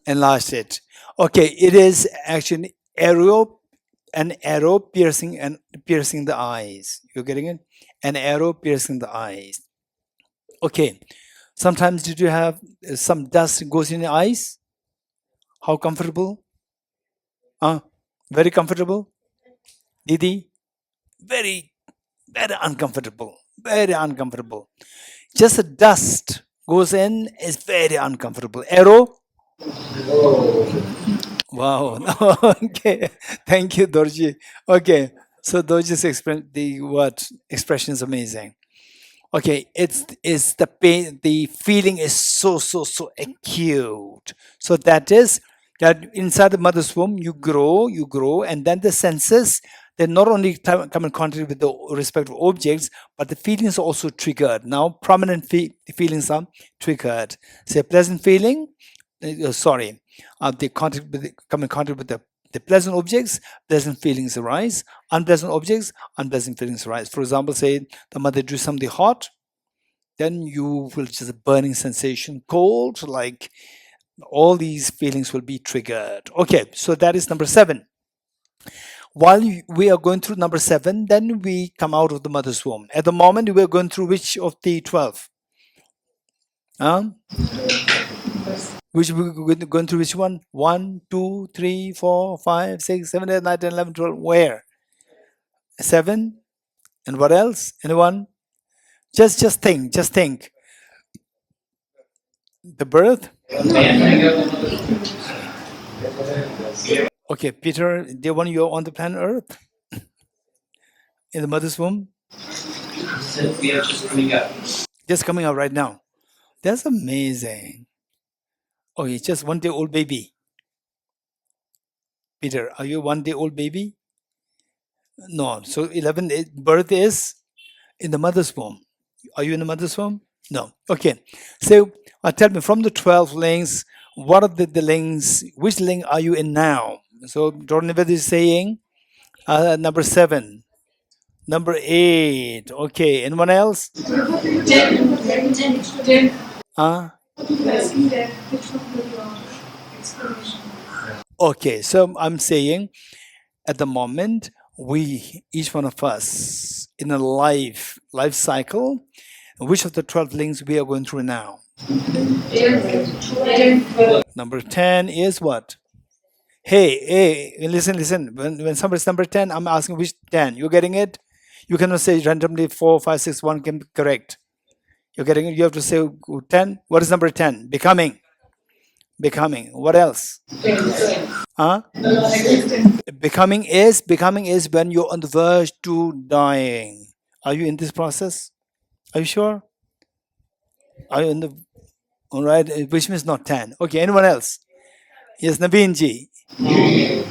Enlarged it. Okay, it is actually an arrow piercing the eyes. You're getting it? An arrow piercing the eyes. Okay. Sometimes did you have some dust goes in your eyes? How comfortable? Very comfortable? Didi? Very uncomfortable. Very uncomfortable. Just the dust goes in is very uncomfortable. Arrow? Wow. Okay. Thank you, Dorji. Okay. So Dorji's expression is amazing. Okay, it's the pain, the feeling is so acute. So that is that inside the mother's womb you grow, and then the senses, they not only come in contact with the respective objects, but the feelings are also triggered. Now prominent feelings are triggered. Say pleasant feeling, they come in contact with the pleasant objects, pleasant feelings arise. Unpleasant objects, unpleasant feelings arise. For example, say the mother do something hot, then you will just a burning sensation, cold, like all these feelings will be triggered. Okay, so that is number 7. While we are going through number 7, then we come out of the mother's womb. At the moment, we are going through which of the 12? Which we're going through which one? 1, 2, 3, 4, 5, 6, 7, 8, 9, 10, 11, 12. Where? 7? And what else? Anyone? Just think. The birth? Okay, Peter, the one you're on the planet Earth? In the mother's womb? We are just coming up. Just coming out right now. That's amazing. Oh, it's just 1 day old baby. Peter, are you a 1 day old baby? No. So 11 birth is in the mother's womb. Are you in the mother's womb? No. Okay. So tell me, from the 12 links, what are the links? Which link are you in now? So Dornivet is saying number 7, number 8. Okay, anyone else? 10. Huh? Asking that which one will your explanation? Okay, so I'm saying at the moment, we, each one of us, in a life cycle, which of the 12 links we are going through now? 10. Number 10 is what? Hey, listen. When somebody's number 10, I'm asking which 10. You getting it? You cannot say randomly 4, 5, 6, 1 can be correct. You're getting it? You have to say 10. What is number 10? Becoming. What else? Huh? Becoming is when you're on the verge to dying. Are you in this process? Are you sure? Are you in the... All right, which means not 10. Okay, anyone else? Yes, Naveen ji. The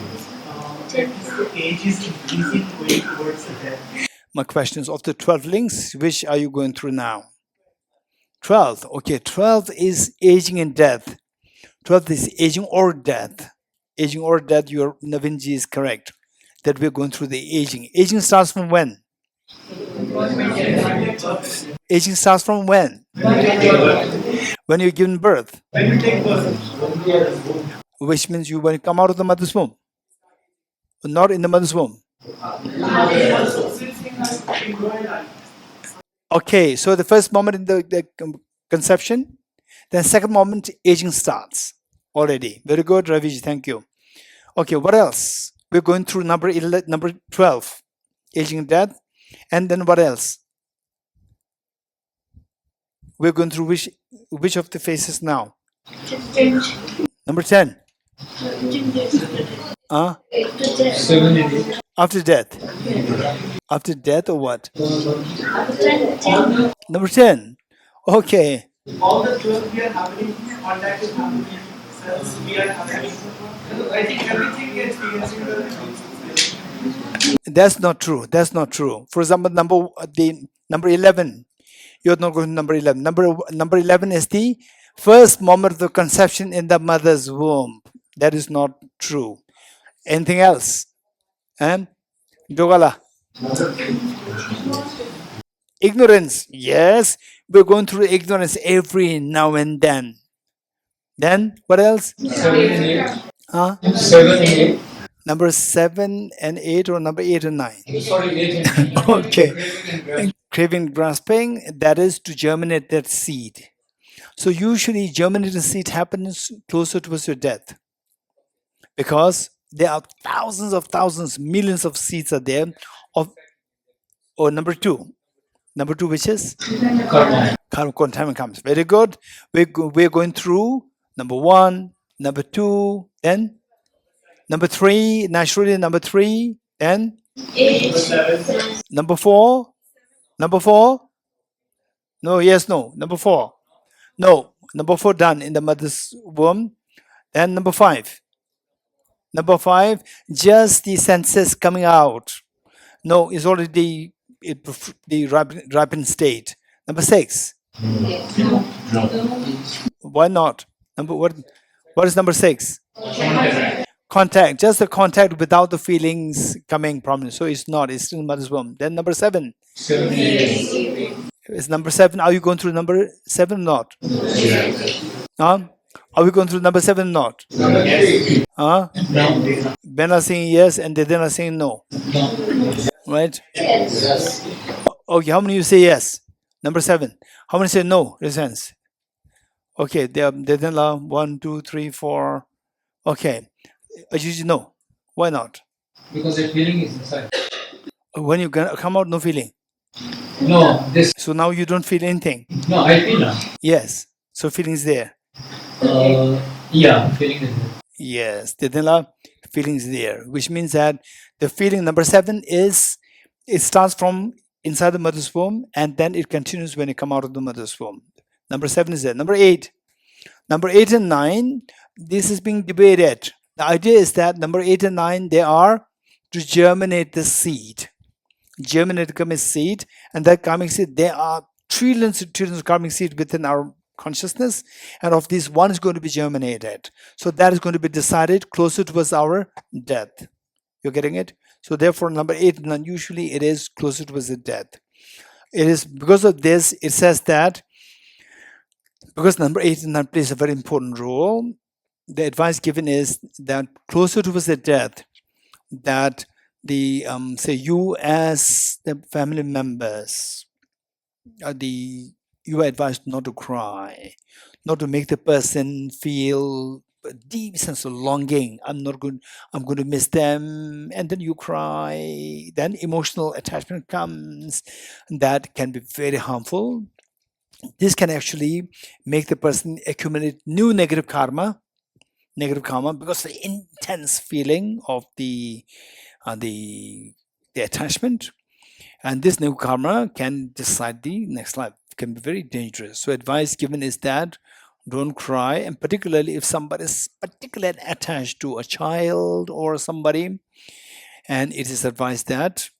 age is increasing going towards the death. My question is, of the 12 links, which are you going through now? 12. Okay, 12 is aging and death. 12 is aging or death. Aging or death, your Naveen ji is correct. That we're going through the aging. Aging starts from when? Aging starts from when? When you're given birth. When you take birth. Which means when you come out of the mother's womb. Not in the mother's womb. Okay, so the first moment in the conception, then second moment aging starts already. Very good, Ravi, thank you. Okay, what else? We're going through number 12, aging and death, and then what else? We're going through which of the phases now? Number 10. After death. After death or what? Number 10. Okay. All the 12 we are having contact with happening. Cells we are having. I think everything we are experiencing That's not true. For example, number 11. You're not going to number 11. Number 11 is the first moment of the conception in the mother's womb. That is not true. Anything else? And Dogala. Ignorance. Yes, we're going through ignorance every now and then. Then what else? 7 and 8. Huh? 7 and 8. Number 7 and 8 or number 8 and 9? Sorry, 8 and 9. Okay. Craving, grasping, that is to germinate that seed. So usually germinating seed happens closer towards your death. Because there are thousands, millions of seeds are there. Or number 2. Number 2, which is? Karma comes. Very good. We're going through number 1, number 2, then number 3, naturally number 3, then number 4. Number 4? No, yes, no. Number 4. No. Number 4 done in the mother's womb. Then number 5. Number 5, just the senses coming out. No, it's already the ripened state. Number 6. Why not? What is number 6? Contact. Just the contact without the feelings coming prominent. So it's still in mother's womb. Then number 7. 7 and 8. Is number 7. Are you going through number 7 or not? Huh? Are we going through number 7 or not? Yes. Huh? No. Ben are saying yes and they are saying no. Right? Yes. Okay, how many you say yes? Number 7. How many say no? Raise hands. Okay, they are 1, 2, 3, 4. Okay. Usually no. Why not? Because the feeling is inside. When you come out, no feeling. No, this. So now you don't feel anything. No, I feel now. Yes. So feeling is there. Yeah, feeling is there. Yes. Feeling is there. Which means that the feeling number 7 is, it starts from inside the mother's womb and then it continues when you come out of the mother's womb. Number 7 is there. Number 8. Number 8 and 9, this is being debated. The idea is that number 8 and 9, they are to germinate the seed. Germinate the karmic seed, and that karmic seed, there are trillions of karmic seed within our consciousness, and of these, one is going to be germinated. So that is going to be decided closer towards our death. You're getting it? So therefore, number 8 and 9, usually it is closer towards the death. It is because of this, it says that because number 8 and 9 plays a very important role, the advice given is that closer towards the death, that the say you as the family members, you are advised not to cry, not to make the person feel a deep sense of longing. I'm going to miss them, and then you cry. Then emotional attachment comes, that can be very harmful. This can actually make the person accumulate new negative karma because the intense feeling of the attachment, and this new karma can decide the next life. It can be very dangerous. So advice given is that don't cry, and particularly if somebody is particularly attached to a child or somebody, and it is advised that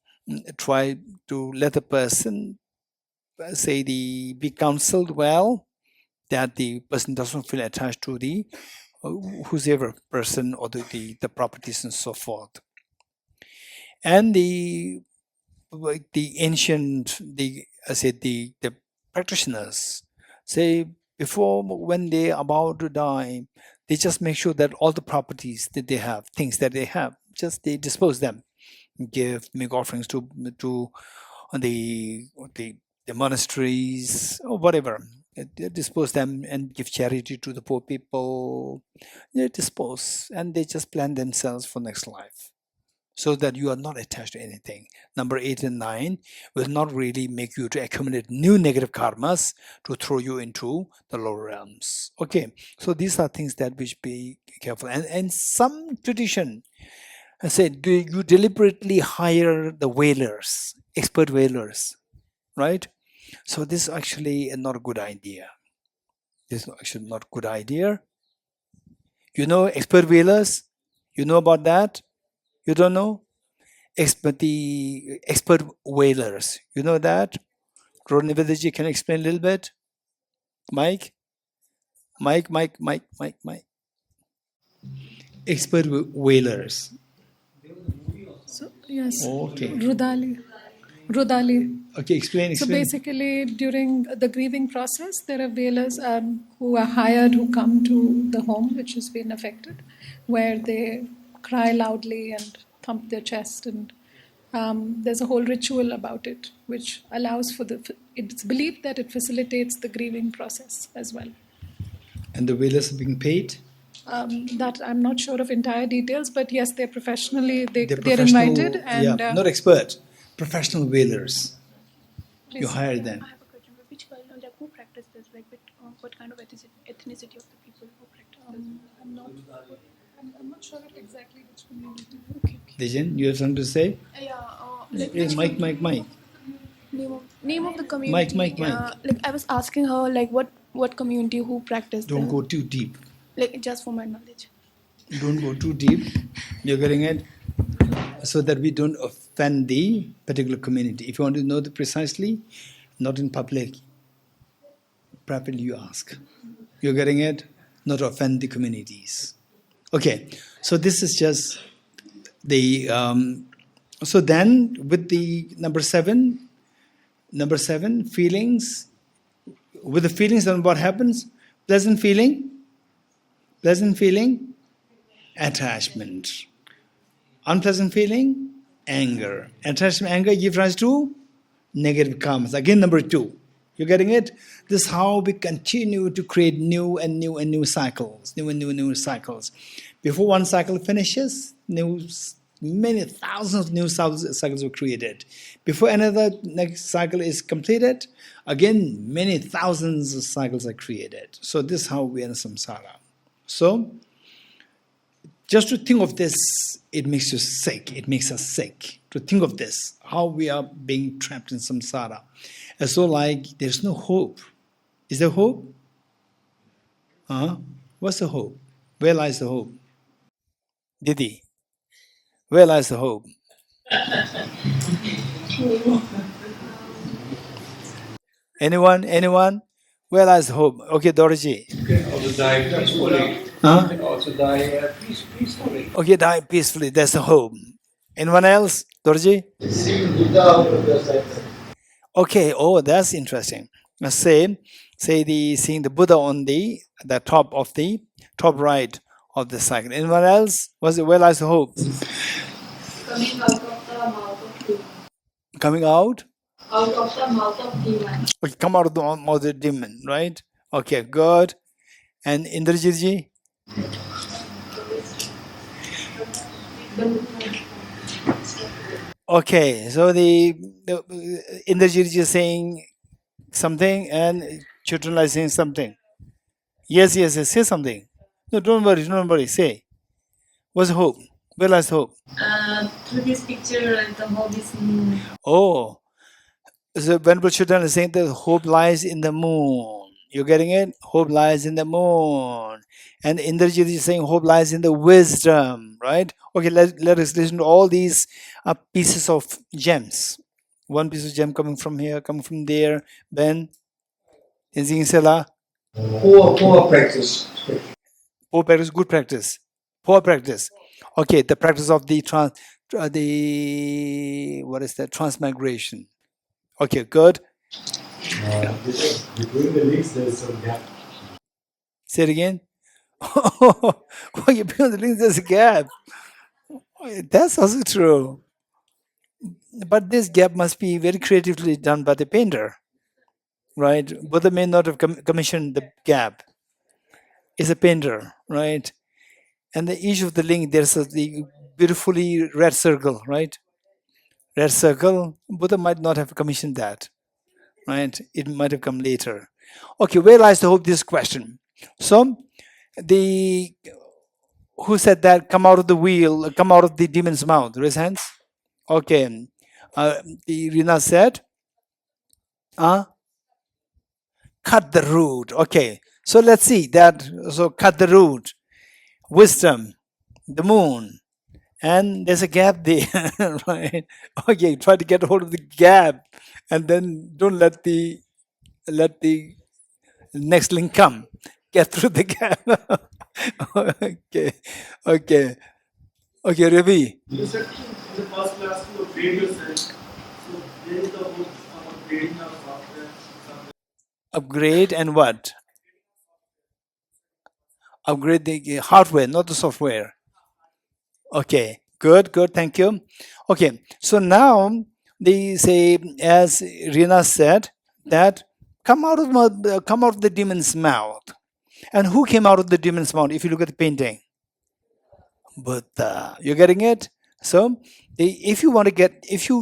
try to let the person be counseled well, that the person doesn't feel attached to the whoever person or the properties and so forth. And the ancient the practitioners say before, when they are about to die, they just make sure that all the properties that they have, things that they have, just they dispose them, make offerings to the monasteries or whatever. They dispose them and give charity to the poor people. They dispose and they just plan themselves for next life, so that you are not attached to anything. Number 8 and 9 will not really make you to accumulate new negative karmas to throw you into the lower realms. Okay, so these are things that we should be careful. And some tradition said you deliberately hire the whalers, expert whalers, right? So this is actually not a good idea. This is actually not a good idea. You know expert whalers? You know about that? You don't know? The expert whalers. You know that? Ronivadaji, can you explain a little bit? Mike? Expert whalers. So, yes. Okay. Rudali. Okay, explain. So basically, during the grieving process, there are whalers who are hired who come to the home which has been affected, where they cry loudly and thump their chest, and there's a whole ritual about it, which allows for it's believed that it facilitates the grieving process as well. And the whalers are being paid? That I'm not sure of entire details, but yes, they're professionally, they're invited. And not expert, professional whalers. Please. You hire them. I have a question. Which who practice this? What kind of ethnicity of the people who practice this? I'm not sure of exactly which community. Okay. Dejan, you have something to say? Yeah. Mike. Name of the community. Mike. I was asking her what community who practice. Don't go too deep. Just for my knowledge. Don't go too deep. You're getting it? So that we don't offend the particular community. If you want to know the precisely, not in public, privately you ask. You're getting it? Not offend the communities. Okay, so this is just the... so then with the number seven, feelings. With the feelings, then what happens? Pleasant feeling, attachment. Unpleasant feeling, anger. Attachment, anger give rise to negative karmas. Again, number 2. You're getting it? This is how we continue to create new cycles. New cycles. Before one cycle finishes, many thousands of new cycles were created. Before another next cycle is completed, again, many thousands of cycles are created. So this is how we are in samsara. So, just to think of this, it makes you sick. It makes us sick to think of this, how we are being trapped in samsara. As so like there's no hope. Is there hope? What's the hope? Where lies the hope? Didi, where lies the hope? Anyone? Where lies hope? Okay, Dorji. can also die peacefully. Huh? You can also die peacefully. Okay, die peacefully. That's the hope. Anyone else, Dorji? Seeing Buddha out of the sight. Okay. Oh, that's interesting. Say seeing the Buddha on the top of the top right of the cycle. Anyone else? Was it where lies the hope? Coming out of the mouth of demon. Coming out? Out of the mouth of demon. Okay, come out of the mouth of the demon, right? Okay, good. And Indrajitji? Okay, so the Indrajitji is saying something and Chutranla is saying something. Yes, say something. No, don't worry, say. What's hope? Where lies hope? Through this picture, the hope is moon. Oh, so Venerable Chutranla is saying that hope lies in the moon. You're getting it? Hope lies in the moon. And Indrajit is saying hope lies in the wisdom, right? Okay, let us listen to all these pieces of gems. One piece of gem coming from here, coming from there. Ben, Tenzing Sela. Poor practice. Poor practice, good practice. Poor practice. Okay, the practice of the what is that? Transmigration. Okay, good. Between the links, there is some gap. Say it again. Oh, you between the links, there's a gap. That's also true. But this gap must be very creatively done by the painter, right? Buddha may not have commissioned the gap. It's a painter, right? And each of the link, there's the beautifully red circle, right? Red circle. Buddha might not have commissioned that, right? It might have come later. Okay, where lies the hope? This question. So, who said that? Come out of the wheel, come out of the demon's mouth. Raise hands. Okay. The Rina said, cut the root. Okay. So let's see that. So cut the root. Wisdom, the moon, and there's a gap there, right? Okay, try to get hold of the gap, and then don't let the next link come. Get through the gap. Okay, Ravi. You said in the first class to upgrade yourself. So there is the book about upgrading our software. Upgrade and what? Upgrade the hardware, not the software. Okay, good, thank you. Okay, so now they say, as Rina said, that come out of the demon's mouth. And who came out of the demon's mouth? If you look at the painting, Buddha. You're getting it? So, if you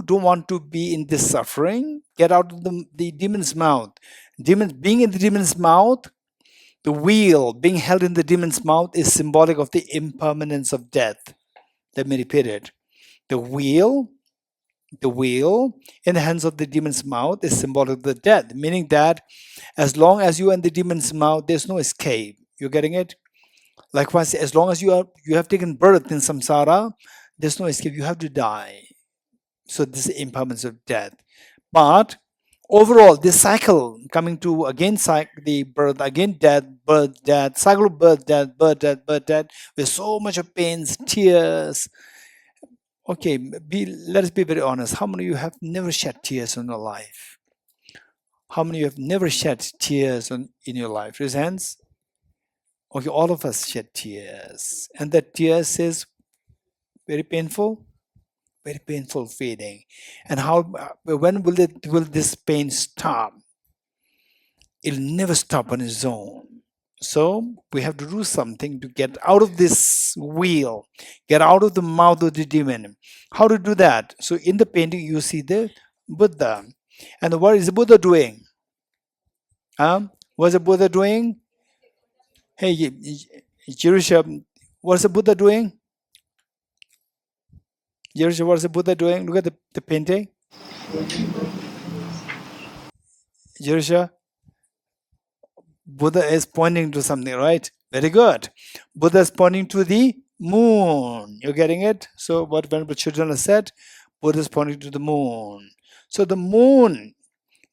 don't want to be in this suffering, get out of the demon's mouth. Being in the demon's mouth, the wheel being held in the demon's mouth is symbolic of the impermanence of death. Let me repeat it. The wheel in the hands of the demon's mouth is symbolic of the death, meaning that as long as you are in the demon's mouth, there's no escape. You're getting it? Likewise, as long as you have taken birth in samsara, there's no escape. You have to die. So this is impermanence of death. But overall, this cycle coming to again the birth, again death, birth, death, cycle of birth, death, with so much of pains, tears. Okay, let us be very honest. How many of you have never shed tears in your life? How many of you have never shed tears in your life? Raise hands. Okay, all of us shed tears. And that tears is very painful feeling. And when will this pain stop? It'll never stop on its own. So we have to do something to get out of this wheel, get out of the mouth of the demon. How to do that? So in the painting, you see the Buddha. And what is the Buddha doing? What's the Buddha doing? Hey, Jerusha, what's the Buddha doing? Jerusha, what's the Buddha doing? Look at the painting. Jerusha, Buddha is pointing to something, right? Very good. Buddha is pointing to the moon. You're getting it? So what Venerable Children said, Buddha is pointing to the moon. So the moon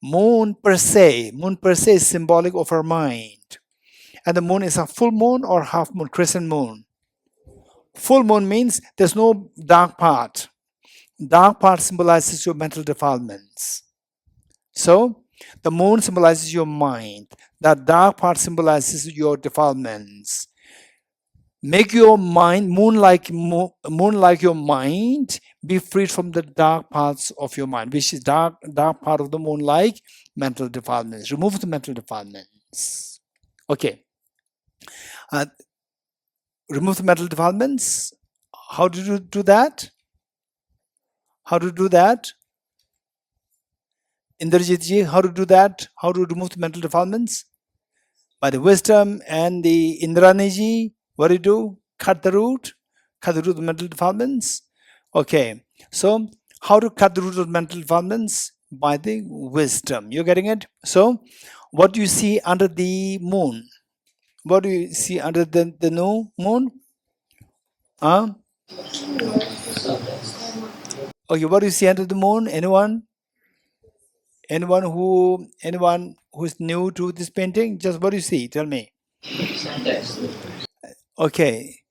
Moon per se is symbolic of our mind. And the moon is a full moon or half moon, crescent moon. Full moon means there's no dark part. Dark part symbolizes your mental defilements. So the moon symbolizes your mind. That dark part symbolizes your defilements. Make your mind, moon like your mind, be freed from the dark parts of your mind, which is dark part of the moon, like mental defilements. Remove the mental defilements. Okay. Remove the mental defilements. How do you do that? How to do that? Indrajitji, how to do that? How to remove the mental defilements? By the wisdom and the Indraniji, what do you do? Cut the root of the mental defilements. Okay, so how to cut the root of mental defilements? By the wisdom. You're getting it? So, what do you see under the moon? What do you see under the new moon? Okay, what do you see under the moon? Anyone? Anyone who's new to this painting? Just what do you see? Tell me. Okay.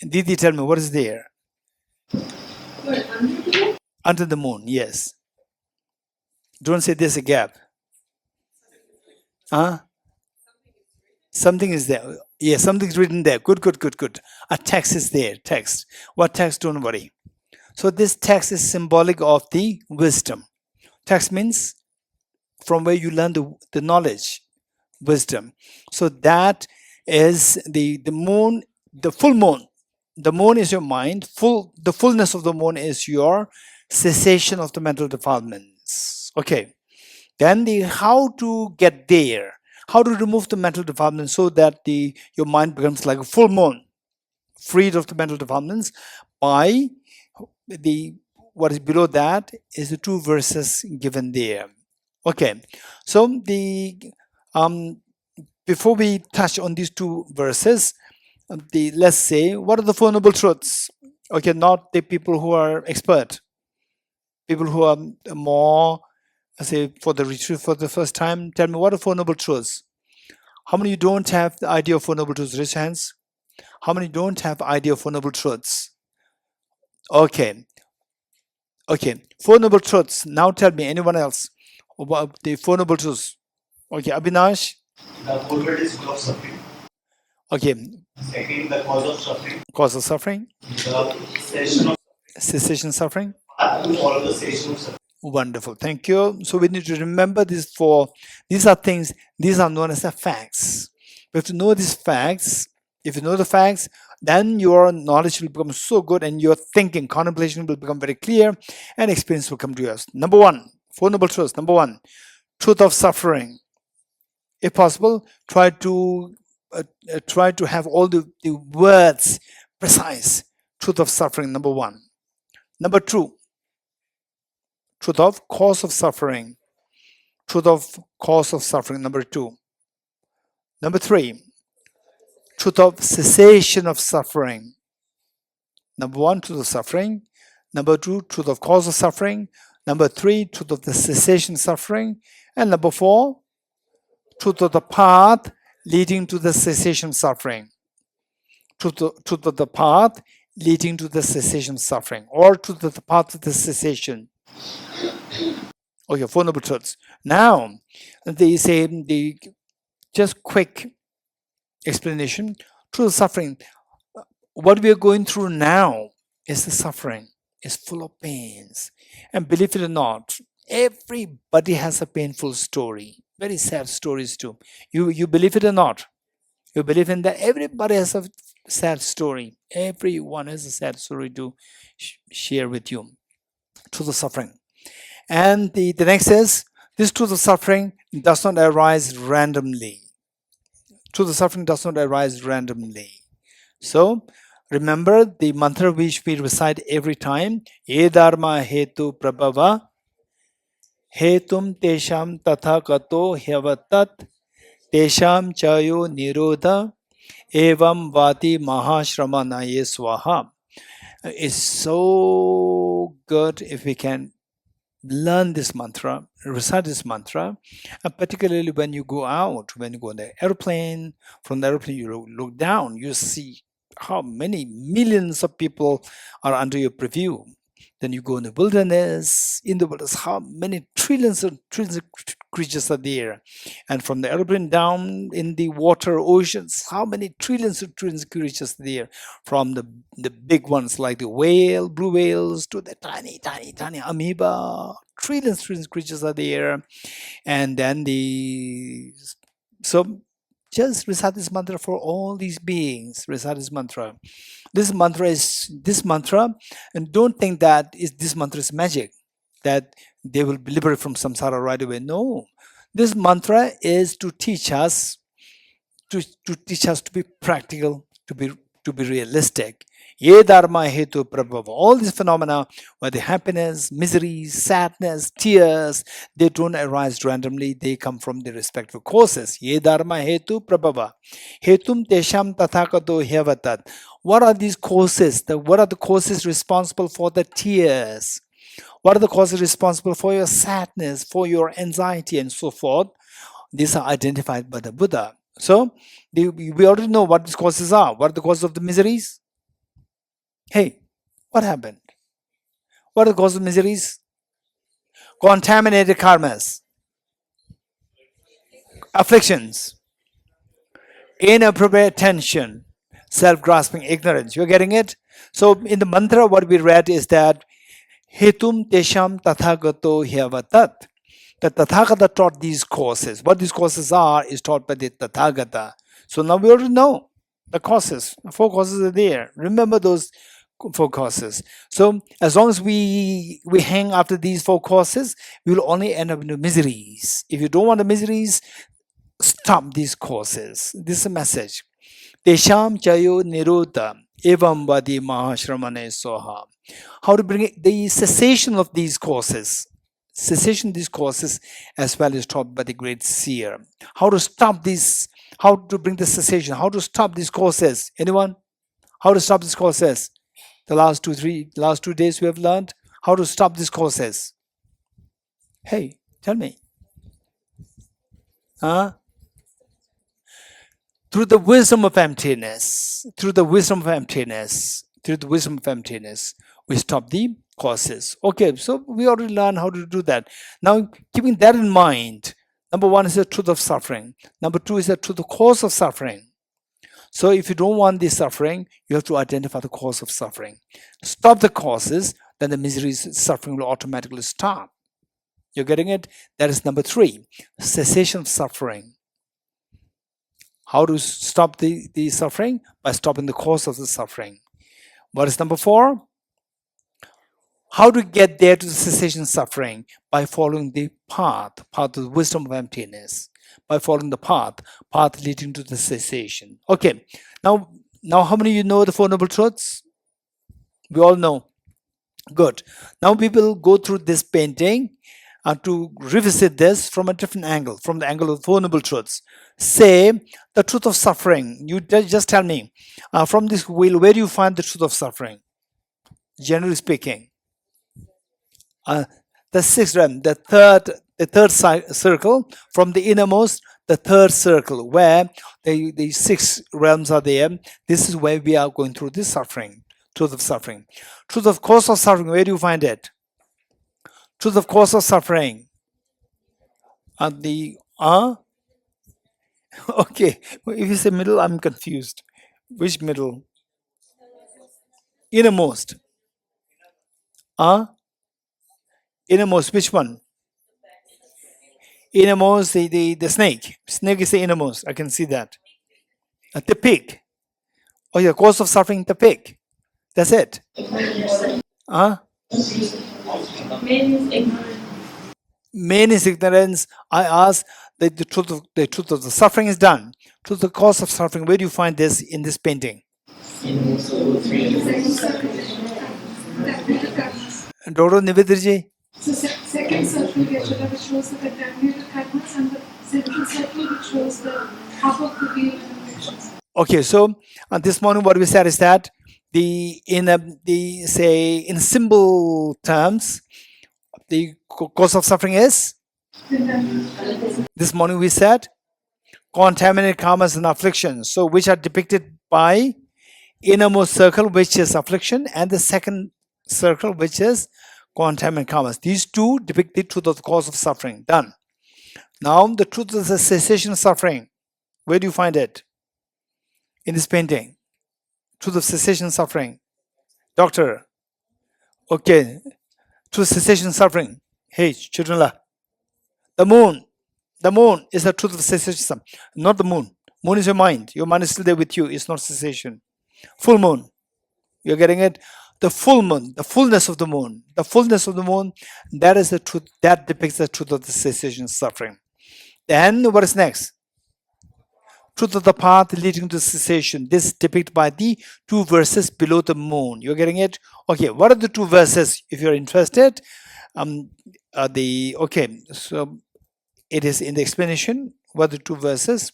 Didi, tell me, what is there? Under the moon, yes. Don't say there's a gap. Something is there. Yes, something's written there. Good. A text is there. Text. What text? Don't worry. So this text is symbolic of the wisdom. Text means from where you learn the knowledge, wisdom. So that is the moon, the full moon. The moon is your mind. The fullness of the moon is your cessation of the mental defilements. Okay. Then how to get there. How to remove the mental defilements so that your mind becomes like a full moon, freed of the mental defilements. By what is below that is the two verses given there. Okay, so before we touch on these two verses, let's say, what are the Four Noble Truths? Okay, not the people who are expert, people who are more, say, for the retreat for the first time. Tell me, what are Four Noble Truths? How many don't have the idea of Four Noble Truths? Raise hands. How many don't have the idea of Four Noble Truths? Okay. Four Noble Truths. Now tell me, anyone else about the Four Noble Truths? Okay, Abhinash. The purpose is of suffering. Okay. Second, the cause of suffering. Cause of suffering. The Cessation suffering. to follow the cessation of suffering. Wonderful. Thank you. So we need to remember these four. These are things. These are known as the facts. We have to know these facts. If you know the facts, then your knowledge will become so good, and your thinking, contemplation will become very clear, and experience will come to us. Number one, Four Noble Truths. Number one, truth of suffering. If possible, try to have all the words precise. Truth of suffering, number one. Number two, truth of cause of suffering. Truth of cause of suffering, number two. Number three, truth of cessation of suffering. Number one, truth of suffering. Number two, truth of cause of suffering. Number three, truth of the cessation of suffering. And number four, truth of the path leading to the cessation of suffering. Truth of the path leading to the cessation of suffering, or truth of the path of the cessation. Okay, Four Noble Truths. Now, they say just quick explanation. Truth of suffering. What we are going through now is the suffering. It's full of pains. And believe it or not, everybody has a painful story. Very sad stories too. You believe it or not? You believe in that? Everybody has a sad story. Everyone has a sad story to share with you. Truth of suffering. And the next is, this truth of suffering does not arise randomly. Truth of suffering does not arise randomly. So, remember the mantra which we recite every time. Ye dharma hetu prabhava hetum tesham tatha kato hyavatat tesham chayo nirodha evam vati mahashramanaye swaha. It's so good if we can learn this mantra, recite this mantra, and particularly when you go out, when you go on the airplane, from the airplane you look down, you see how many millions of people are under your preview. Then you go in the wilderness, how many trillions of creatures are there. And from the airplane down in the water, oceans, how many trillions of creatures are there. From the big ones like the whale, blue whales, to the tiny amoeba, trillions creatures are there. And then so just recite this mantra for all these beings. Recite this mantra. This mantra, and don't think that this mantra is magic, that they will be liberated from samsara right away. No, this mantra is to teach us, to be practical, to be realistic. Ye dharma hetu prabhava. All these phenomena, whether happiness, misery, sadness, tears, they don't arise randomly. They come from the respective causes. Ye dharma hetu prabhava. Hetum tesham tathakato hyevatat. What are these causes? What are the causes responsible for the tears? What are the causes responsible for your sadness, for your anxiety, and so forth? These are identified by the Buddha. So we already know what these causes are. What are the causes of the miseries? Hey, what happened? What are the causes of miseries? Contaminated karmas, afflictions, inappropriate attention, self-grasping ignorance. You're getting it? So in the mantra, what we read is that Hetum Tesham Tathagato Hyavatat. The Tathagata taught these causes. What these causes are is taught by the Tathagata. So now we already know the causes. The 4 causes are there. Remember those 4 causes. So as long as we hang after these 4 causes, we will only end up in the miseries. If you don't want the miseries, stop these causes. This is a message. Tesham chayo nirodha evam vadi mahashramane soha. How to bring it, the cessation of these causes. Cessation of these causes as well is taught by the great seer. How to stop these, how to bring the cessation, how to stop these causes. Anyone? How to stop these causes? The last 2 days we have learned how to stop these causes. Hey, tell me. Through the wisdom of emptiness, we stop the causes. Okay, so we already learned how to do that. Now, keeping that in mind, number 1 is the truth of suffering. Number 2 is the truth of cause of suffering. So if you don't want this suffering, you have to identify the cause of suffering. Stop the causes, then the misery, suffering will automatically stop. You're getting it? That is number 3, cessation of suffering. How to stop the suffering? By stopping the cause of the suffering. What is number 4? How to get there to the cessation of suffering? By following the path of the wisdom of emptiness. By following the path leading to the cessation. Okay, now how many of you know the 4 Noble Truths? We all know. Good. Now we will go through this painting to revisit this from a different angle, from the angle of the 4 Noble Truths. Say the truth of suffering. You just tell me, from this wheel, where do you find the truth of suffering? Generally speaking. The 6th realm, the third circle, from the innermost, the 3rd circle, where the 6 realms are there. This is where we are going through this suffering, truth of suffering. Truth of cause of suffering, where do you find it? Truth of cause of suffering. Okay, if you say middle, I'm confused. Which middle? Innermost. Innermost, which one? Innermost, the snake. Snake is the innermost. I can see that. The pig. Oh, yeah, cause of suffering, the pig. That's it. Main is ignorance. I ask that the truth of the suffering is done. Truth of the cause of suffering. Where do you find this in this painting? Doro Nivedraji? Second circle, which shows the contaminated karmas, and the central circle, which shows the half of the wheel infections. Okay, so this morning what we said is that in symbol terms, the cause of suffering is? This morning we said contaminated karmas and afflictions. So which are depicted by innermost circle, which is affliction, and the second circle, which is contaminated karmas. These two depict the truth of the cause of suffering. Done. Now the truth of the cessation of suffering. Where do you find it? In this painting. Truth of cessation of suffering. Doctor. Okay. Truth of cessation of suffering. Hey, children. The moon. The moon is the truth of cessation. Not the moon. Moon is your mind. Your mind is still there with you. It's not cessation. Full moon. You're getting it? The full moon, the fullness of the moon. The fullness of the moon, that is the truth. That depicts the truth of the cessation of suffering. Then what is next? Truth of the path leading to cessation. This is depicted by the two verses below the moon. You're getting it? Okay, what are the two verses? If you're interested, so it is in the explanation. What are the two verses?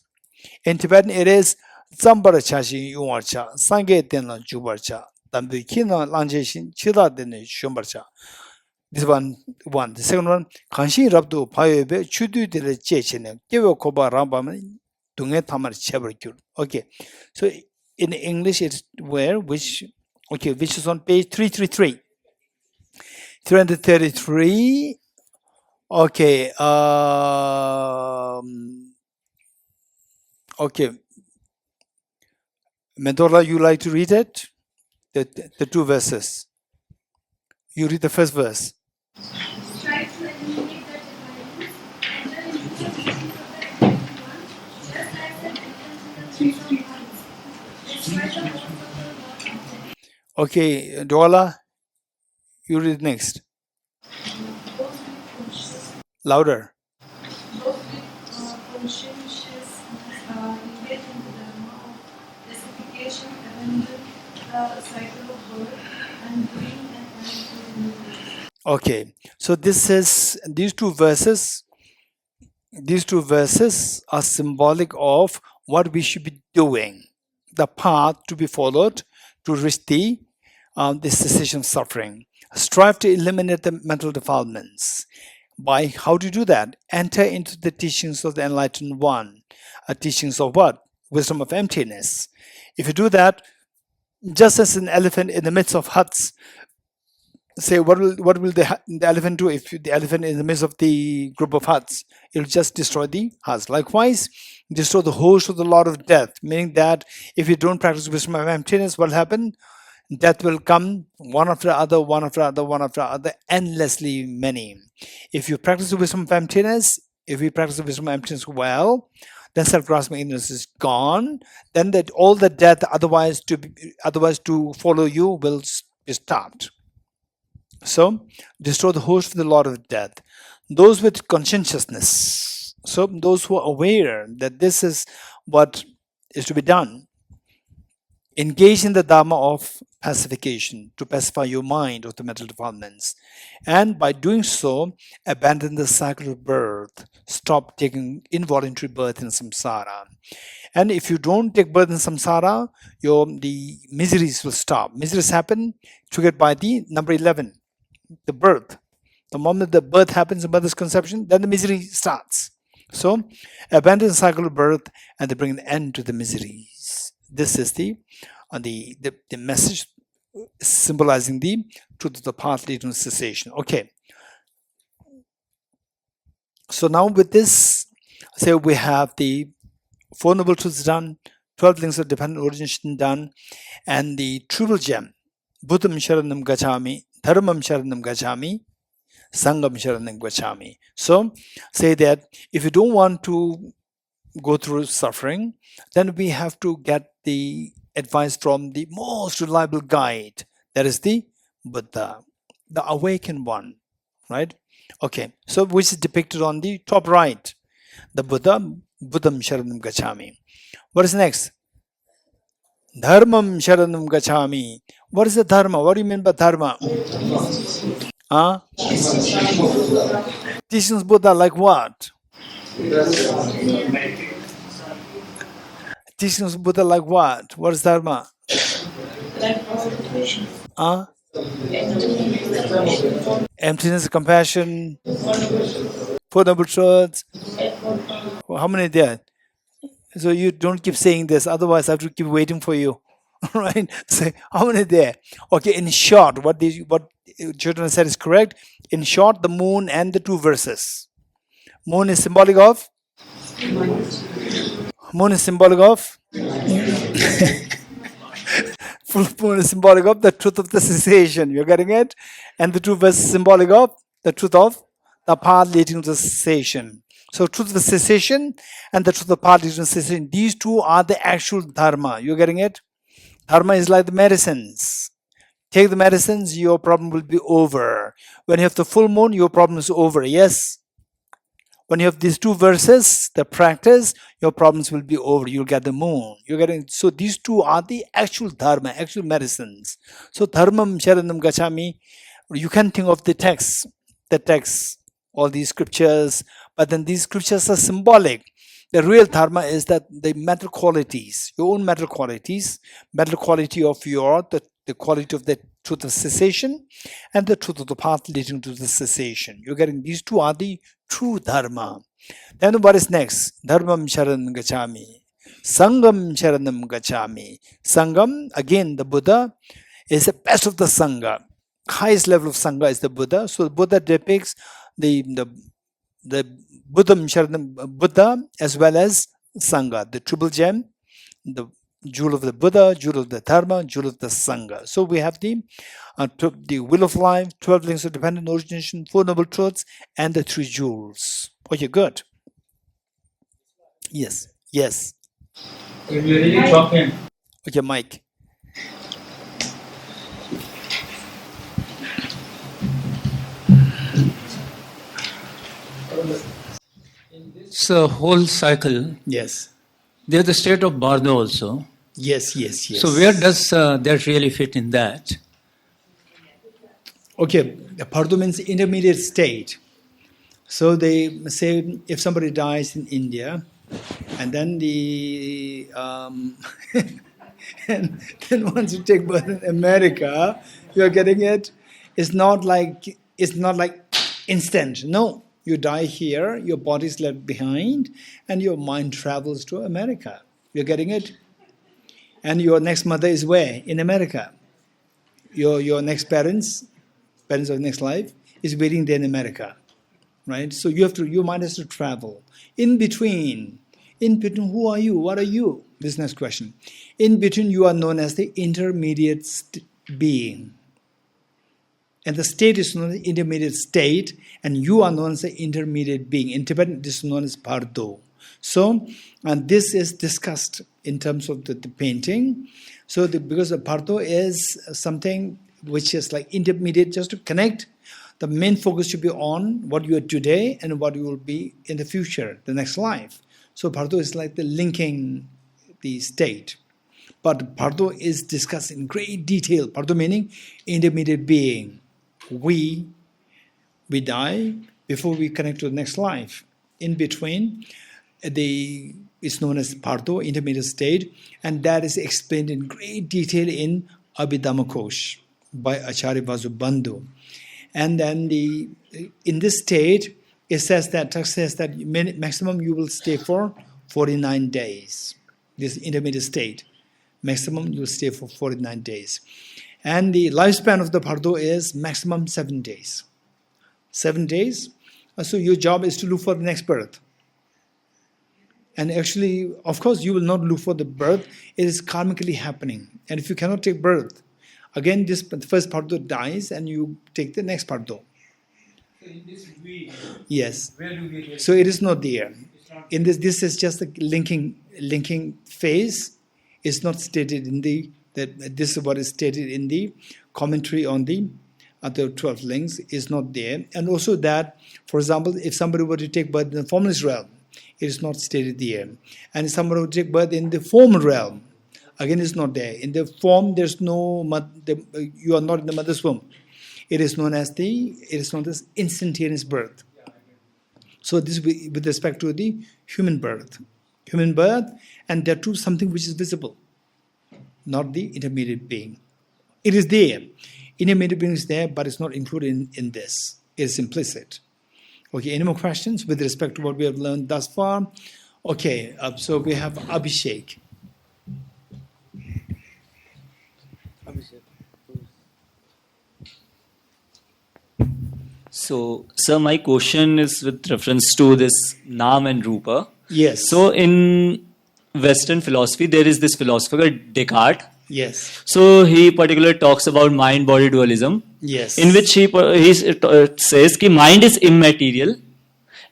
In Tibetan, it is Zambara Chashi Yuarcha, Sange Tenla Jubarcha, Dambi Kina Lanjeshin, Chida Dene Shumbarcha. This one. The second one, Kanshi Rabdu Payebe, Chudu de Chechene, Kivo Koba Rambam, Tunge Tamar Cheberkur. Okay, so in English, it's where, which is on page 333. 333. Okay, okay. Mendola, you like to read it? The two verses. You read the first verse. Strive to eliminate the dividends, enter into the teachings of the Enlightened One, just as the enters in the place of minds. Destroy the works of the Lord object. Okay, Dola, you read next. Louder. Those with conscientiousness engage in the Dharma of pacification, abandon the cycle of birth, and bring an end to the new life. Okay, so these two verses are symbolic of what we should be doing, the path to be followed to reach the cessation of suffering. Strive to eliminate the mental defilements. By how to do that? Enter into the teachings of the Enlightened One. Teachings of what? Wisdom of emptiness. If you do that, just as an elephant in the midst of huts, say what will the elephant do if the elephant is in the midst of the group of huts? It will just destroy the huts. Likewise, destroy the host of the Lord of Death, meaning that if you don't practice wisdom of emptiness, what will happen? Death will come one after the other, one after the other, one after the other, endlessly many. If you practice the wisdom of emptiness, well, then self-grasping ignorance is gone. Then that all the death otherwise to follow you will be stopped. So destroy the host of the Lord of Death. Those with conscientiousness. So those who are aware that this is what is to be done. Engage in the Dharma of pacification to pacify your mind of the mental defilements. And by doing so, abandon the cycle of birth. Stop taking involuntary birth in samsara. And if you don't take birth in samsara, the miseries will stop. Miseries happen triggered by the number 11, the birth. The moment the birth happens in mother's conception, then the misery starts. So, abandon the cycle of birth and they bring an end to the miseries. This is the message symbolizing the truth of the path leading to cessation. Okay. So now with this, say we have the Four Noble Truths done, 12 links of dependent origination done, and the triple gem, Buddham Sharanam Gacchami, Dharmam Sharanam Gacchami, Sangam Sharanam Gacchami. So say that if you don't want to go through suffering, then we have to get the advice from the most reliable guide, that is the Buddha, the awakened one, right? Okay, so which is depicted on the top right, the Buddha, Buddham Sharanam Gacchami. What is next? Dharmam Sharanam Gacchami. What is the Dharma? What do you mean by Dharma? Teachings Buddha like what? Teachings Buddha like what? What is Dharma? Emptiness, compassion, Four Noble Truths. How many are there? So you don't keep saying this, otherwise I have to keep waiting for you. Right? So how many are there? Okay, in short, what children said is correct. In short, the moon and the two verses. Moon is symbolic of? Moon is symbolic of? Full moon is symbolic of the truth of the cessation. You're getting it? And the two verses symbolic of the truth of the path leading to the cessation. So truth of the cessation and the truth of the path leading to the cessation. These two are the actual dharma. You're getting it? Dharma is like the medicines. Take the medicines, your problem will be over. When you have the full moon, your problem is over. Yes? When you have these two verses, the practice, your problems will be over. You'll get the moon. You're getting, so these two are the actual dharma, actual medicines. So dharmam sharanam gacchami, you can think of the text, all these scriptures, but then these scriptures are symbolic. The real dharma is that the mental qualities, your own mental qualities, mental quality of the quality of the truth of cessation and the truth of the path leading to the cessation. You're getting, these two are the true dharma. Then what is next? Dharmam sharanam gacchami. Sangam sharanam gacchami. Sangam, again, the Buddha is the best of the Sangha. Highest level of Sangha is the Buddha. So the Buddha depicts the Buddha as well as Sangha, the triple gem, the jewel of the Buddha, jewel of the Dharma, jewel of the Sangha. So we have the will of life, 12 links of dependent origination, 4 noble truths, and the 3 jewels. Okay, good. Yes. If you're really talking. Okay, Mike. So whole cycle. Yes. There's the state of Bardo also. Yes. So where does that really fit in that? Okay, Bardo means intermediate state. So they say if somebody dies in India, and then and then once you take birth in America, you're getting it. It's not like instant. No, you die here, your body is left behind, and your mind travels to America. You're getting it. And your next mother is where? In America. Your next parents of next life, is waiting there in America, right? So your mind has to travel. In between, who are you? What are you? This next question. In between, you are known as the intermediate being. And the state is known as the intermediate state, and you are known as the intermediate being. In Tibetan, this is known as Bardo. So, and this is discussed in terms of the painting. So, because the Bardo is something which is like intermediate, just to connect, the main focus should be on what you are today and what you will be in the future, the next life. So Bardo is like the linking the state. But Bardo is discussed in great detail. Bardo meaning intermediate being. We die before we connect to the next life. In between, it's known as Bardo, intermediate state, and that is explained in great detail in Abhidhammakosh by Acharya Vasubandhu. And then in this state, it says that maximum you will stay for 49 days. This intermediate state, maximum you will stay for 49 days. And the lifespan of the Bardo is maximum 7 days. 7 days. So your job is to look for the next birth. And actually, of course, you will not look for the birth. It is karmically happening. And if you cannot take birth, again, the first Bardo dies and you take the next Bardo. So in this we, yes. Where do we get? So it is not there. In this is just the linking phase. It's not stated in this is what is stated in the commentary on the other 12 links is not there. And also that, for example, if somebody were to take birth in the formless realm, it is not stated there. And if somebody would take birth in the form realm, again, it's not there. In the form, there's no you are not in the mother's womb. It is known as instantaneous birth. So this with respect to the human birth, and that too something which is visible, not the intermediate being. It is there. Intermediate being is there, but it's not included in this. It's implicit. Okay, any more questions with respect to what we have learned thus far? Okay, so we have Abhishek. So, sir, my question is with reference to this Nam and Rupa. Yes. So, in Western philosophy, there is this philosopher Descartes. Yes. So, he particularly talks about mind-body dualism. Yes. In which he says that mind is immaterial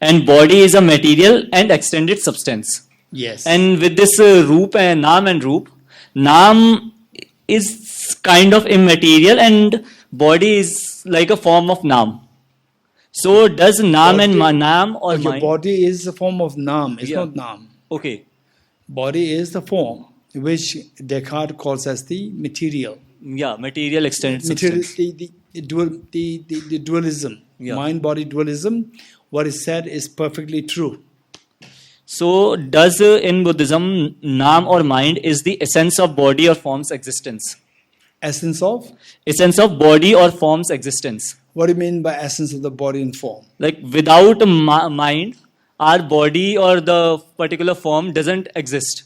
and body is a material and extended substance. Yes. And with this Nam and Roop, Nam is kind of immaterial and body is like a form of Nam. So does Nam and Nam or okay, mind? body is a form of Nam. It's Yeah. not Nam. Okay. Body is the form which Descartes calls as the material. Yeah, material extended Material, substance. the dualism, Yeah. mind-body dualism. What is said is perfectly true. So does in Buddhism Nam or mind is the essence of body or form's existence? Essence of? Essence of body or form's existence. What do you mean by essence of the body and form? Like without mind, our body or the particular form doesn't exist.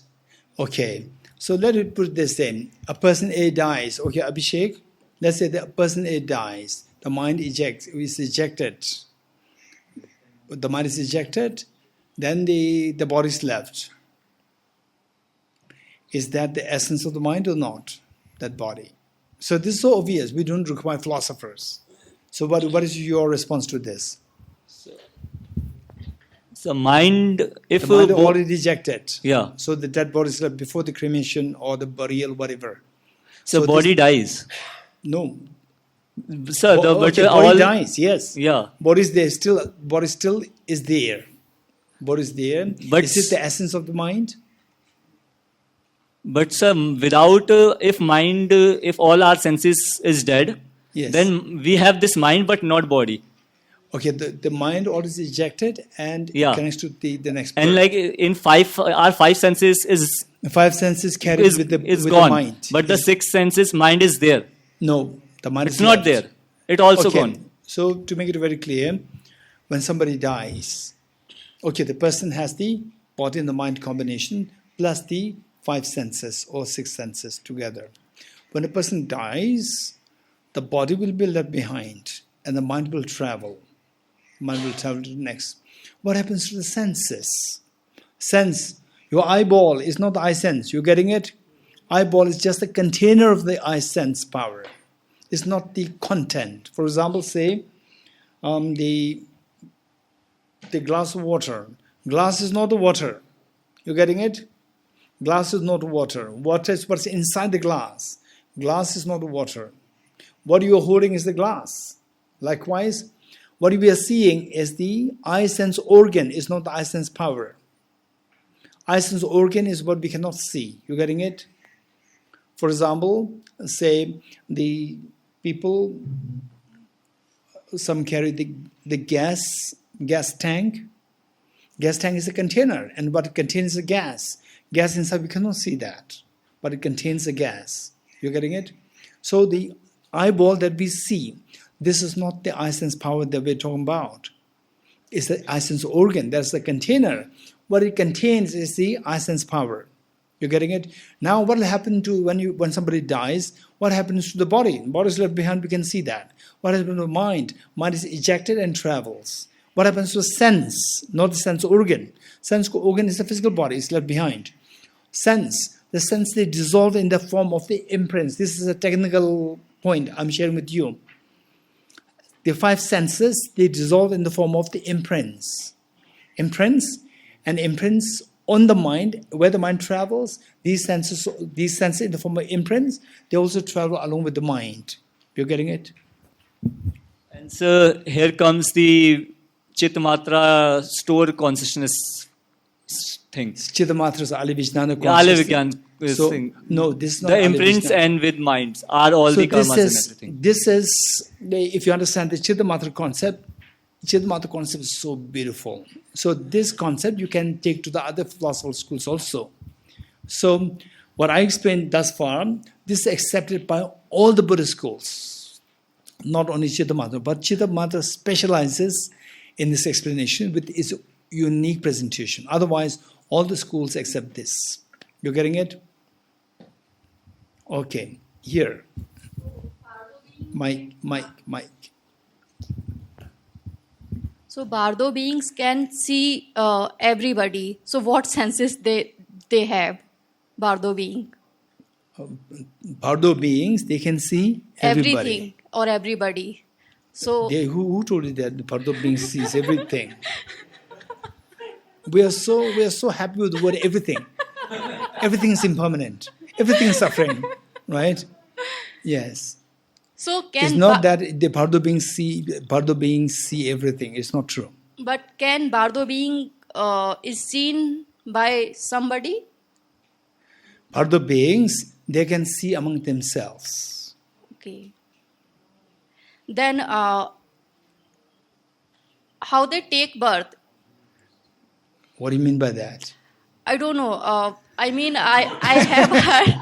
Okay, so let it put this in. A person A dies. Okay, Abhishek, let's say the person A dies. The mind is ejected. The mind is ejected, then the body is left. Is that the essence of the mind or not? That body. So this is so obvious. We don't require philosophers. So what is your response to this? So mind, if the mind already ejected. Yeah. So the dead body is left before the cremation or the burial, whatever. So body dies. No. Sir, body dies. Yes. Yeah. Body is there. Body still is there. Body is there. But is it the essence of the mind? But sir, without if all our senses is dead, Yes. then we have this mind but not body. Okay, the mind already ejected and Yeah. connects to the next And part. like in our five senses is The five senses carried with the gone. mind. But the sixth senses mind is there. No, the mind It's is not left. there. It also Okay, gone. so to make it very clear, when somebody dies, okay, the person has the body and the mind combination plus the five senses or six senses together. When a person dies, the body will be left behind and the mind will travel. Mind will travel to the next. What happens to the senses? Sense. Your eyeball is not the eye sense. You're getting it? Eyeball is just a container of the eye sense power. It's not the content. For example, say the glass of water. Glass is not the water. You're getting it? Glass is not water. Water is what's inside the glass. Glass is not water. What you are holding is the glass. Likewise, what we are seeing is the eye sense organ, is not the eye sense power. Eye sense organ is what we cannot see. You getting it? For example, say the people, some carry the gas tank. Gas tank is a container, and what it contains is a gas. Gas inside, we cannot see that, but it contains a gas. You getting it? So the eyeball that we see, this is not the eye sense power that we're talking about. It's the eye sense organ. That's the container. What it contains is the eye sense power. You're getting it? Now, what will happen to when somebody dies? What happens to the body? The body is left behind. We can see that. What happens to the mind? Mind is ejected and travels. What happens to sense? Not the sense organ. Sense organ is the physical body. It's left behind. Sense. The sense they dissolve in the form of the imprints. This is a technical point I'm sharing with you. The five senses, they dissolve in the form of the imprints. Imprints on the mind, where the mind travels, these senses in the form of imprints, they also travel along with the mind. You're getting it? And so here comes the Chittamatra store consciousness thing. Chittamatra is Alivijnana Alivijnana thing. No, this is not the imprints and with minds are all the karmas and everything. This is, if you understand the Chittamatra concept is so beautiful. So this concept you can take to the other philosophical schools also. So what I explained thus far, this is accepted by all the Buddhist schools. not only Chitta Mata, but Chitta Mata specializes in this explanation with its unique presentation. Otherwise, all the schools accept this. You're getting it? Okay, here. Mike. So Bardo beings can see everybody. So what senses they have? Bardo being. Bardo beings, they can see everybody. Everything or everybody. So Who told you that the Bardo being sees everything? We are so happy with the word everything. Everything is impermanent. Everything is suffering, right? Yes. So can it's not that the Bardo beings see everything. It's not true. But can Bardo being is seen by somebody? Bardo beings, they can see among themselves. Okay. Then how they take birth? What do you mean by that? I don't know. I mean, I have heard.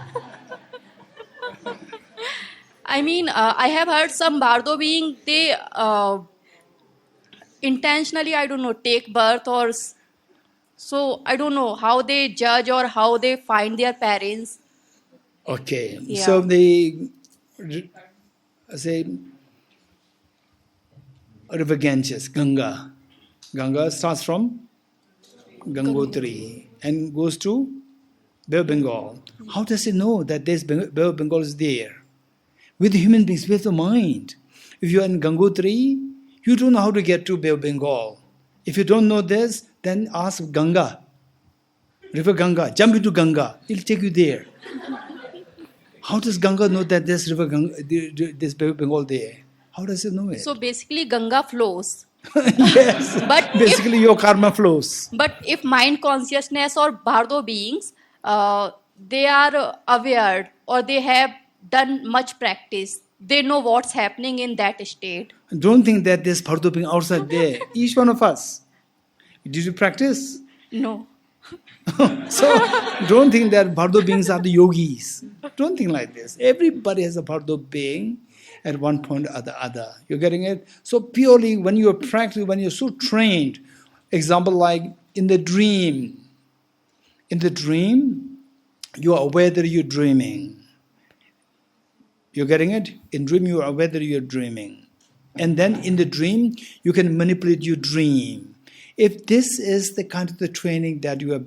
I have heard some Bardo being, they intentionally, I don't know, take birth or... So, I don't know how they judge or how they find their parents. Okay. Yeah. So they say River Ganges, Ganga. Ganga starts from Gangotri and goes to Bay of Bengal. How does it know that this Bay of Bengal is there? With human beings, with the mind. If you are in Gangotri, you don't know how to get to Bay of Bengal. If you don't know this, then ask Ganga, River Ganga, jump into Ganga, it'll take you there. How does Ganga know that there's River Ganga, this Bay of Bengal there? How does it know it? So basically Ganga flows. Yes, but basically your karma flows. But if mind consciousness or Bardo beings, they are aware or they have done much practice, they know what's happening in that state. Don't think that there's Bardo being outside there. Each one of us. Did you practice? No. So don't think that Bardo beings are the yogis. Don't think like this. Everybody has a Bardo being at one point or the other. You're getting it? So purely when you're practicing, when you're so trained, example like in the dream, you are aware that you're dreaming. You're getting it? In dream you are aware that you're dreaming. And then in the dream, you can manipulate your dream. If this is the kind of the training that you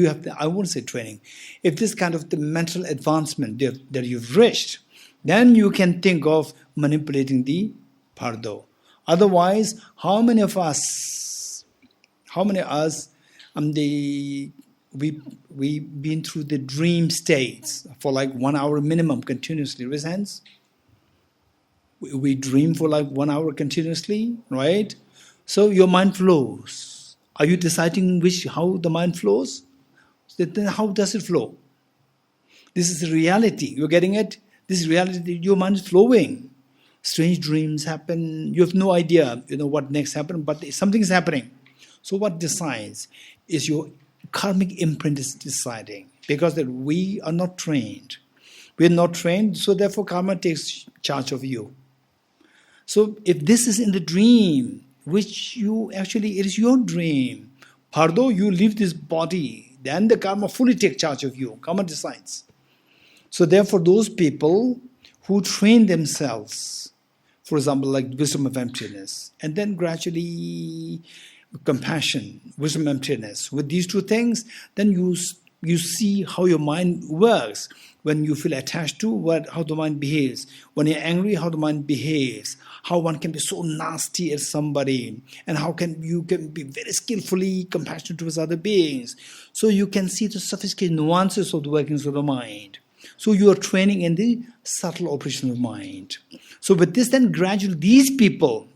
have, I won't say training, if this kind of the mental advancement that you've reached, then you can think of manipulating the Bardo. Otherwise, how many of us, we've been through the dream states for like 1 hour minimum continuously. Raise hands. We dream for like 1 hour continuously, right? So your mind flows. Are you deciding how the mind flows? Then how does it flow? This is the reality. You're getting it? This is reality. Your mind is flowing. Strange dreams happen. You have no idea, what next happened, but something is happening. So what decides is your karmic imprint is deciding, because that we are not trained. We are not trained, so therefore karma takes charge of you. So if this is in the dream, which it is your dream, Bardo, you leave this body, then the karma fully takes charge of you. Karma decides. So therefore those people who train themselves, for example, like wisdom of emptiness, and then gradually compassion, wisdom, emptiness, with these two things, then you see how your mind works. When you feel attached to how the mind behaves. When you're angry, how the mind behaves. How one can be so nasty at somebody. And how you can be very skillfully compassionate towards other beings. So you can see the sophisticated nuances of the workings of the mind. So you are training in the subtle operation of mind. So with this, then gradually these people,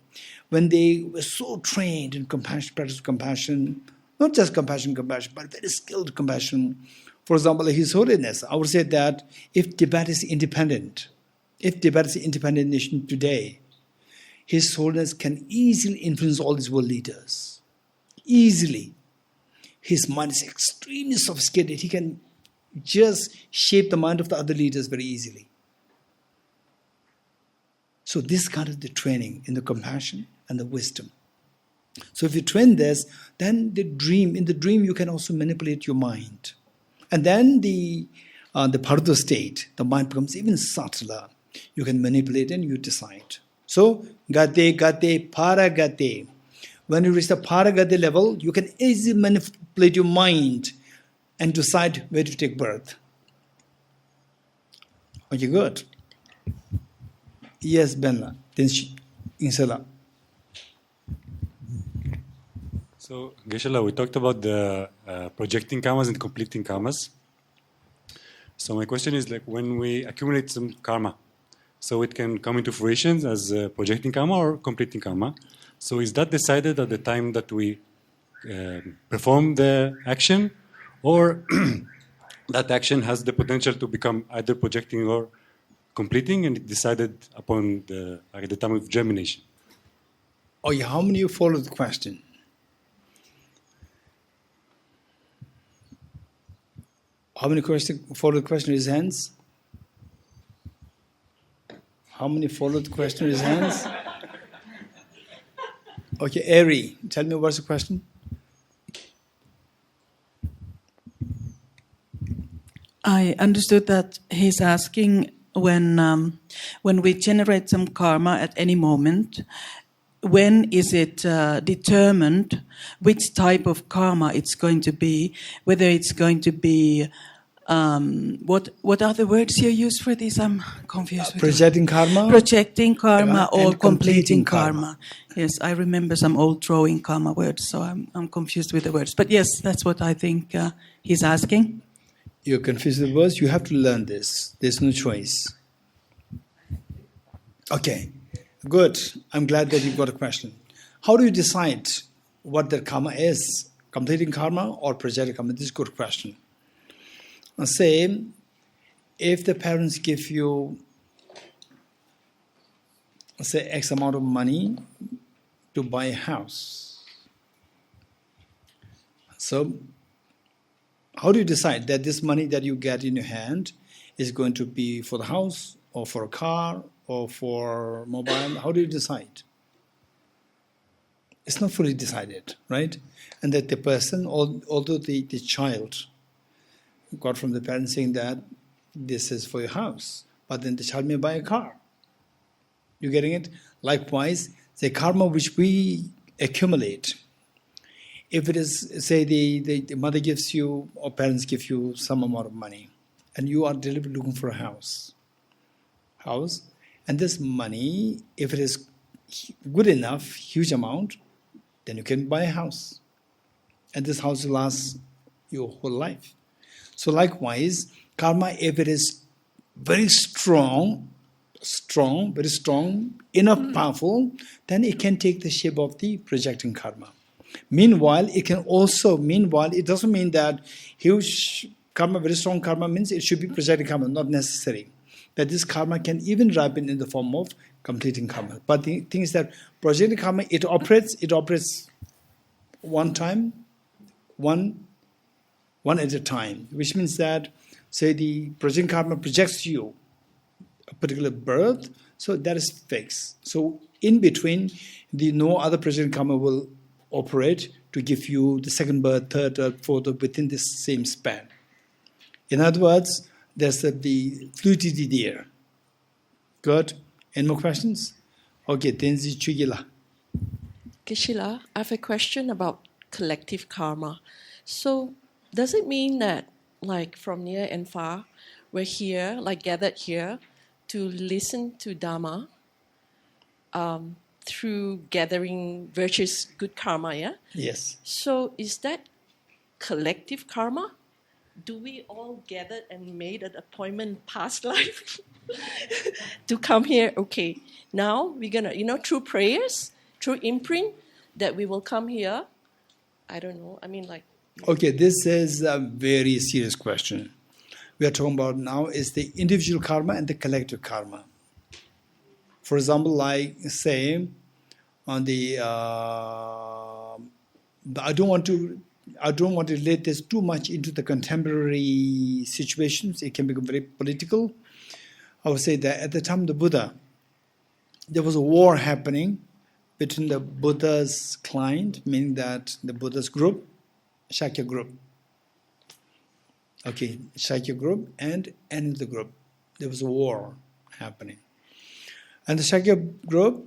when they were so trained in compassion, practice of compassion, not just compassion, but very skilled compassion. For example, like His Holiness, I would say that if Tibet is independent nation today, His Holiness can easily influence all these world leaders. Easily. His mind is extremely sophisticated. He can just shape the mind of the other leaders very easily. So this kind of the training in the compassion and the wisdom. So if you train this, then in the dream you can also manipulate your mind. And then the Bardo state, the mind becomes even subtler. You can manipulate and you decide. So, gate, paragate. When you reach the paragate level, you can easily manipulate your mind and decide where to take birth. Okay, good. Yes, Benla. Inshallah. So, Geshe-la, we talked about the projecting karmas and completing karmas. So my question is, like, when we accumulate some karma, so it can come into fruition as projecting karma or completing karma. So is that decided at the time that we perform the action, or that action has the potential to become either projecting or completing, and it decided upon at the time of germination? Oh, yeah. How many of you follow the question? How many follow the question? Raise hands. How many follow the question? Raise hands. Okay, Ari, tell me what's the question. I understood that he's asking when we generate some karma at any moment, when is it determined which type of karma it's going to be, whether it's going to be, what are the words you use for this? I'm confused. Projecting karma? Projecting karma or and completing karma. Yes, I remember some old drawing karma words, so I'm confused with the words. But yes, that's what I think he's asking. You're confused with the words? You have to learn this. There's no choice. Okay, good. I'm glad that you've got a question. How do you decide what the karma is? Completing karma or projecting karma? This is a good question. Say, if the parents give you, say, X amount of money to buy a house. So, how do you decide that this money that you get in your hand is going to be for the house or for a car or for mobile? How do you decide? It's not fully decided, right? And that the person, although the child got from the parents saying that this is for your house, but then the child may buy a car. You getting it? Likewise, the karma which we accumulate, if it is, say, the mother gives you or parents give you some amount of money, and you are deliberately looking for a house, and this money, if it is good enough, huge amount, then you can buy a house, and this house will last your whole life. So likewise, karma, if it is very strong, very strong, enough powerful, then it can take the shape of the projecting karma. Meanwhile, it doesn't mean that huge karma, very strong karma means it should be projecting karma, not necessary. That this karma can even ripen in the form of completing karma. But the thing is that projecting karma, it operates one time, one at a time, which means that, say, the projecting karma projects you a particular birth, so that is fixed. So in between, no other projecting karma will operate to give you the second birth, third, or fourth, within this same span. In other words, there's the fluidity there. Good? Any more questions? Okay, Tenzi Chugila. Geshe-la, I have a question about collective karma. So, does it mean that, like, from near and far, we're here, like, gathered here, to listen to Dharma through gathering virtuous good karma, yeah? Yes. So, is that collective karma? Do we all gathered and made an appointment past life to come here? Okay, now we're gonna, through prayers, through imprint, that we will come here. I don't know, Okay, this is a very serious question. We are talking about now is the individual karma and the collective karma. For example, like, say, on the I don't want to relate this too much into the contemporary situations. It can become very political. I would say that at the time of the Buddha, there was a war happening between the Buddha's client, meaning that the Buddha's group, Shakya group. Okay, Shakya group and the group. There was a war happening. And the Shakya group,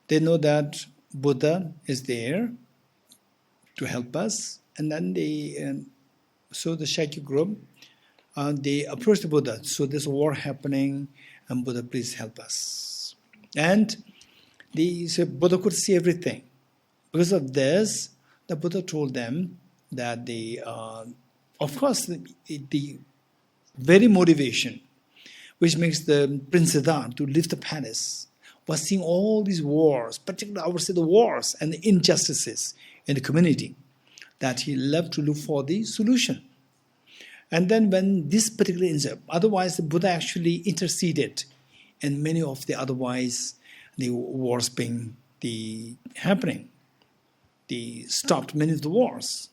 they know that Buddha is there to help us. And then so the Shakya group, they approached the Buddha. So there's a war happening, and Buddha, please help us. And so Buddha could see everything. Because of this, the Buddha told them that of course, the very motivation which makes the Prince Siddhartha to leave the palace was seeing all these wars, particularly I would say the wars and the injustices in the community, that he left to look for the solution. And then when this particular incident, otherwise the Buddha actually interceded in many of the otherwise the wars being happening. They stopped many of the wars.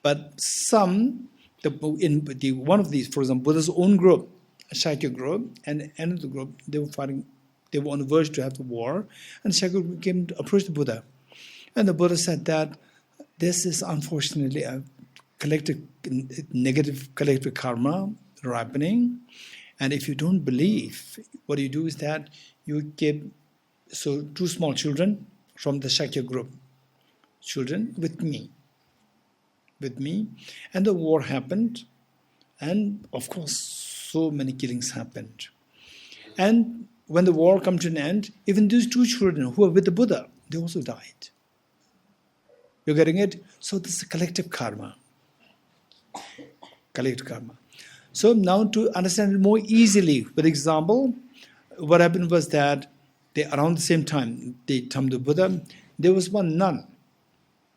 But some, one of these, for example, Buddha's own group, Shakya group, and another group, they were fighting, they were on the verge to have the war, and Shakya group came to approach the Buddha. And the Buddha said that this is unfortunately a negative collective karma ripening, and if you don't believe, what you do is that you give two small children from the Shakya group, children with me, and the war happened, and of course so many killings happened. And when the war came to an end, even these two children who were with the Buddha, they also died. You're getting it? So this is a collective karma. Collective karma. So now to understand it more easily, for example, what happened was that around the same time, the time of the Buddha, there was one nun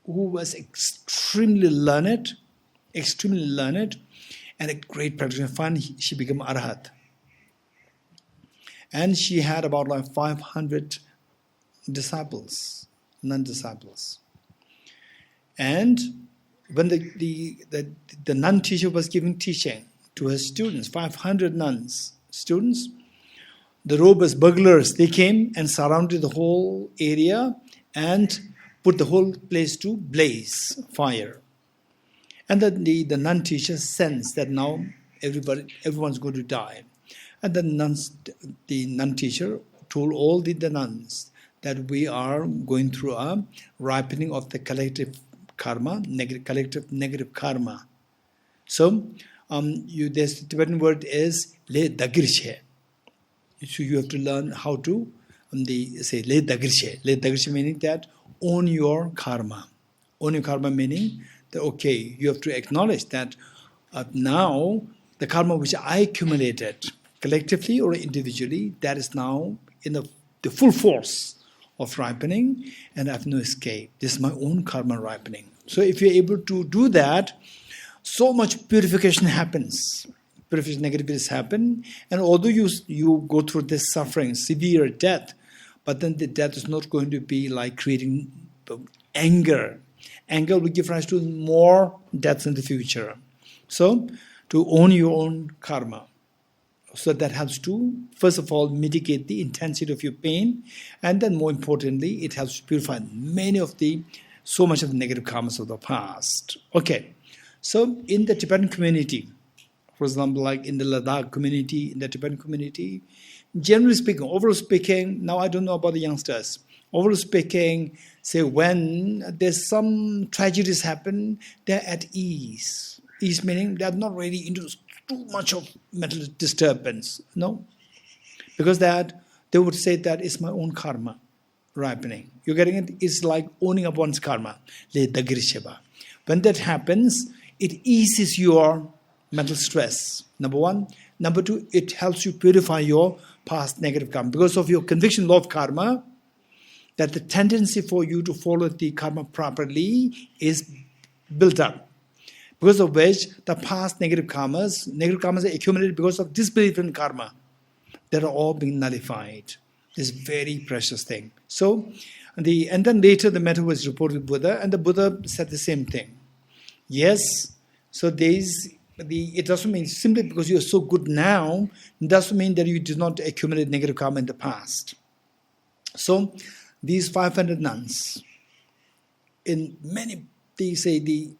who was extremely learned, and a great practitioner. Finally, she became Arhat. And she had about 500 disciples, non-disciples. And when the nun teacher was giving teaching to her students, 500 nuns, students, the robust burglars, they came and surrounded the whole area and put the whole place to blaze, fire. And the nun teacher sensed that now everyone's going to die. And the nun teacher told all the nuns that we are going through a ripening of the collective karma, collective negative karma. So, the Tibetan word is le dagirche. So you have to learn how to say le dagirche. Le dagirche meaning that own your karma. Own your karma meaning that, okay, you have to acknowledge that now the karma which I accumulated collectively or individually, that is now in the full force of ripening, and I have no escape. This is my own karma ripening. So if you're able to do that, so much purification happens. Purification negativities happen, and although you go through this suffering, severe death, but then the death is not going to be like creating anger. Anger will give rise to more deaths in the future. So, to own your own karma. So that helps to, first of all, mitigate the intensity of your pain, and then more importantly, it helps to purify so much of the negative karmas of the past. Okay, so in the Tibetan community, for example, like in the Ladakh community, in the Tibetan community, generally speaking, overall speaking, now I don't know about the youngsters, overall speaking, say when there's some tragedies happen, they're at ease. Ease meaning they're not really into too much of mental disturbance, no? Because that, they would say that it's my own karma ripening. You're getting it? It's like owning up one's karma. When that happens, it eases your mental stress, number one. Number two, it helps you purify your past negative karma. Because of your conviction law of karma, that the tendency for you to follow the karma properly is built up. Because of which the past negative karmas are accumulated because of disbelief in karma. That are all being nullified. This very precious thing. So, and then later the matter was reported to Buddha, and the Buddha said the same thing. Yes, so it doesn't mean simply because you are so good now, it doesn't mean that you did not accumulate negative karma in the past. So these 500 nuns, in many, they say the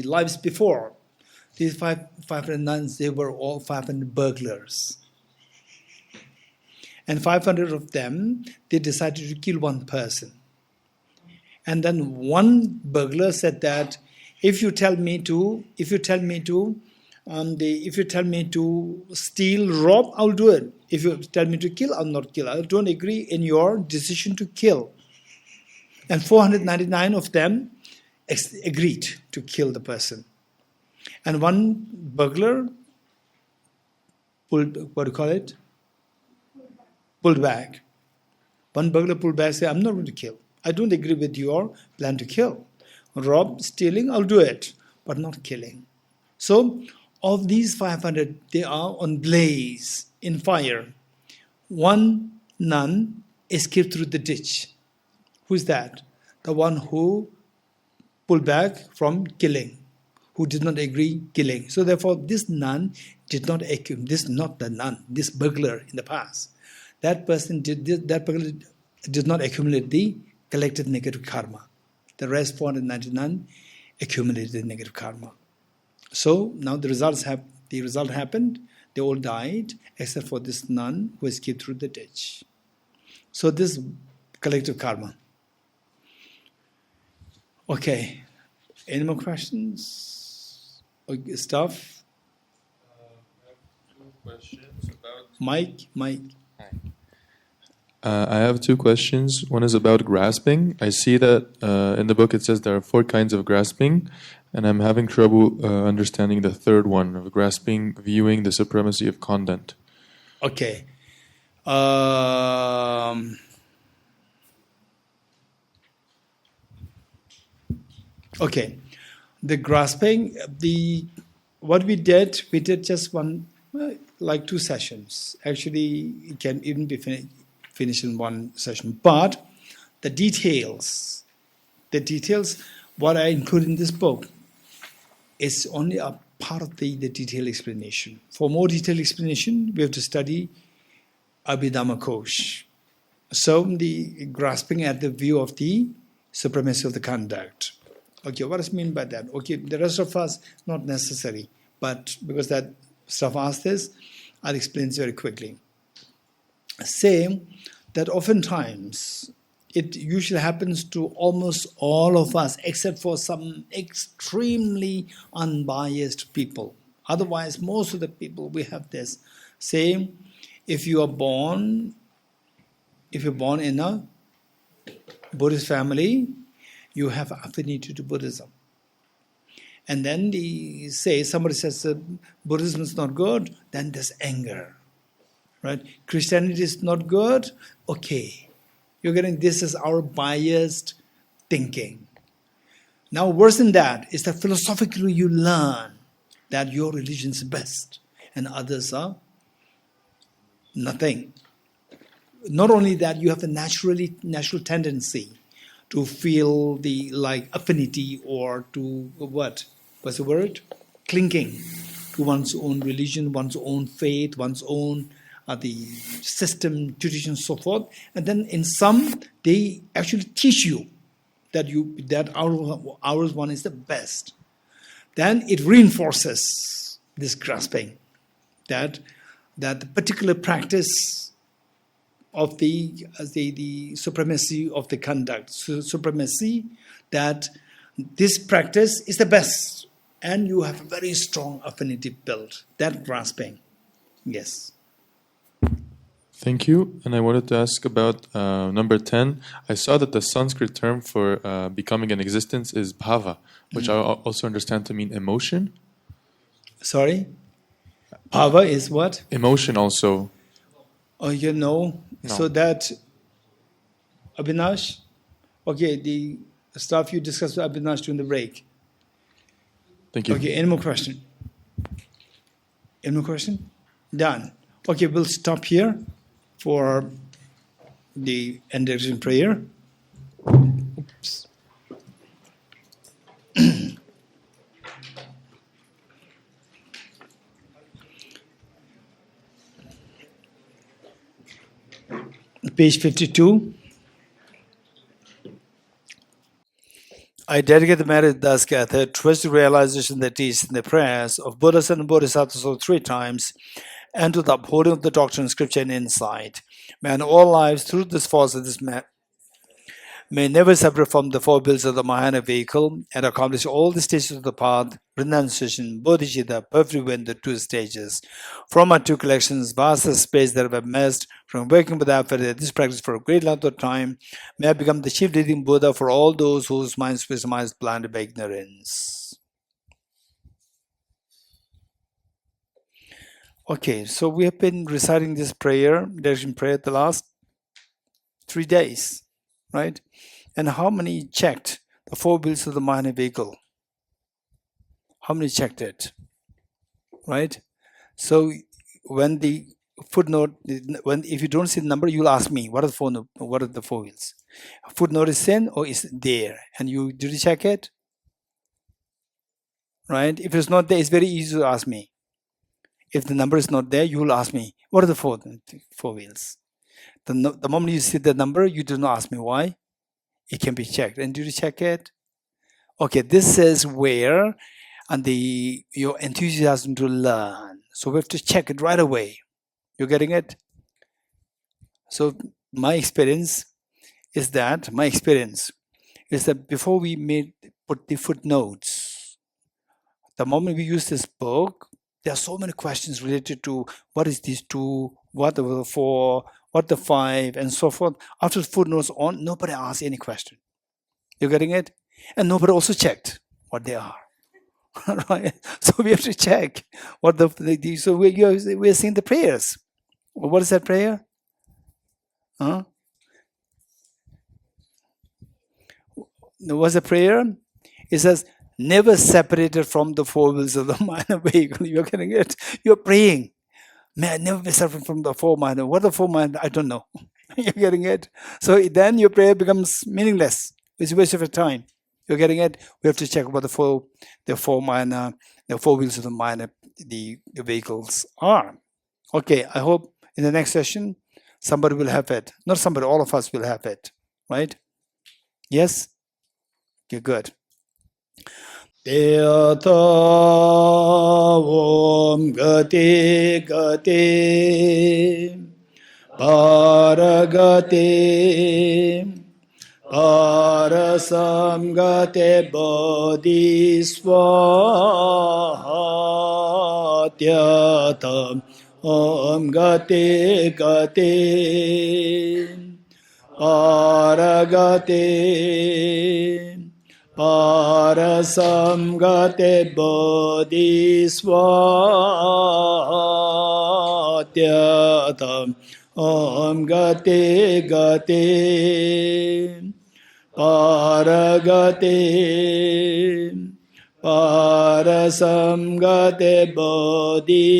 lives before, these 500 nuns, they were all 500 burglars. And 500 of them, they decided to kill one person. And then one burglar said that if you tell me to steal, rob, I'll do it. If you tell me to kill, I'll not kill. I don't agree in your decision to kill. And 499 of them agreed to kill the person. And one burglar pulled back. One burglar pulled back and said, I'm not going to kill. I don't agree with your plan to kill. Rob, stealing, I'll do it, but not killing. So, of these 500, they are on blaze, in fire. One nun escaped through the ditch. Who's that? The one who pulled back from killing, who did not agree killing. So therefore, this nun did not accumulate, this burglar in the past. That burglar did not accumulate the collected negative karma. The rest 499 accumulated negative karma. So now the result happened. They all died except for this nun who escaped through the ditch. So this collective karma. Okay. Any more questions? Stuff? I have 2 questions about... Mike. I have 2 questions. One is about grasping. I see that in the book it says there are 4 kinds of grasping, and I'm having trouble understanding the third one of grasping, viewing the supremacy of content. Okay. Okay. The grasping, what we did just one, like 2 sessions. Actually, it can even be finished in 1 session. But the details, what I include in this book is only a part of the detailed explanation. For more detailed explanation, we have to study Abhidhamma Kosh. So the grasping at the view of the supremacy of the conduct. Okay, what does it mean by that? Okay, the rest of us, not necessary. But because that stuff asked this, I'll explain this very quickly. Say that oftentimes it usually happens to almost all of us except for some extremely unbiased people. Otherwise, most of the people, we have this. Say, if you're born in a Buddhist family, you have affinity to Buddhism. And then somebody says Buddhism is not good, then there's anger. Right? Christianity is not good, okay. You're getting, this is our biased thinking. Now worse than that is that philosophically you learn that your religion is best and others are nothing. Not only that, you have the natural tendency to feel the affinity or to what's the word? Clinging to one's own religion, one's own faith, one's own the system, tradition, and so forth. And then in some, they actually teach you that ours one is the best. Then it reinforces this grasping that the particular practice of the supremacy of the conduct, supremacy that this practice is the best, and you have a very strong affinity built. That grasping, yes. Thank you. And I wanted to ask about number 10. I saw that the Sanskrit term for becoming an existence is bhava, which I also understand to mean emotion. Sorry? Bhava is what? Emotion also. Oh, no. So that, Abhinash, okay, the stuff you discussed with Abhinash during the break. Thank you. Okay, any more question? Any more question? Done. Okay, we'll stop here for the end prayer. Oops. page 52. I dedicate the merit thus gathered towards the realization that is in the prayers of Buddhas and Bodhisattvas of 3 times, and to the upholding of the doctrine, scripture, and insight. May in all lives, through this force of this may never separate from the 4 wheels of the Mahayana vehicle and accomplish all the stages of the path, renunciation, bodhicitta, perfectly win the 2 stages. From our 2 collections, vast space that have amassed from working with effort at this practice for a great length of time, may I become the chief leading Buddha for all those whose minds is blinded by ignorance. Okay, so we have been reciting this prayer, direction prayer, the last 3 days, right? And how many checked the 4 wheels of the Mahayana vehicle? How many checked it? Right? So when the footnote, if you don't see the number, you'll ask me, what are the 4 wheels? Footnote is in or is there? And did you check it? Right? If it's not there, it's very easy to ask me. If the number is not there, you will ask me, what are the 4 wheels? The moment you see the number, you do not ask me why. It can be checked. And did you check it? Okay, this is where and your enthusiasm to learn. So we have to check it right away. You're getting it? So my experience is that before we put the footnotes, the moment we use this book, there are so many questions related to what is these 2, what are the 4, what the 5, and so forth. After the footnotes on, nobody asked any question. You're getting it? And nobody also checked what they are. Right? So we have to check what so we're seeing the prayers. What is that prayer? Huh? What's the prayer? It says, never separated from the 4 wheels of the Mahayana vehicle. You're getting it? You're praying. May I never be separated from the 4 Mahayana. What are the 4 Mahayana? I don't know. You're getting it? So then your prayer becomes meaningless. It's a waste of your time. You're getting it? We have to check what the 4 Mahayana, the 4 wheels of the Mahayana, the vehicles are. Okay, I hope in the next session, somebody will have it. Not somebody, all of us will have it. Right? Yes? Okay, good. Teata Om Gati Gati Paragati Parasamgate Bodhiswaha Tyata Om Gati Gati Paragati Parasamgate Bodhiswaha Tyata Om Gati Gati Paragati Parasamgate Bodhiswaha.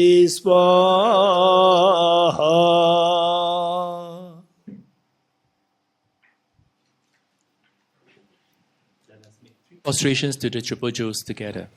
Prostrations to the Triple Jewels together.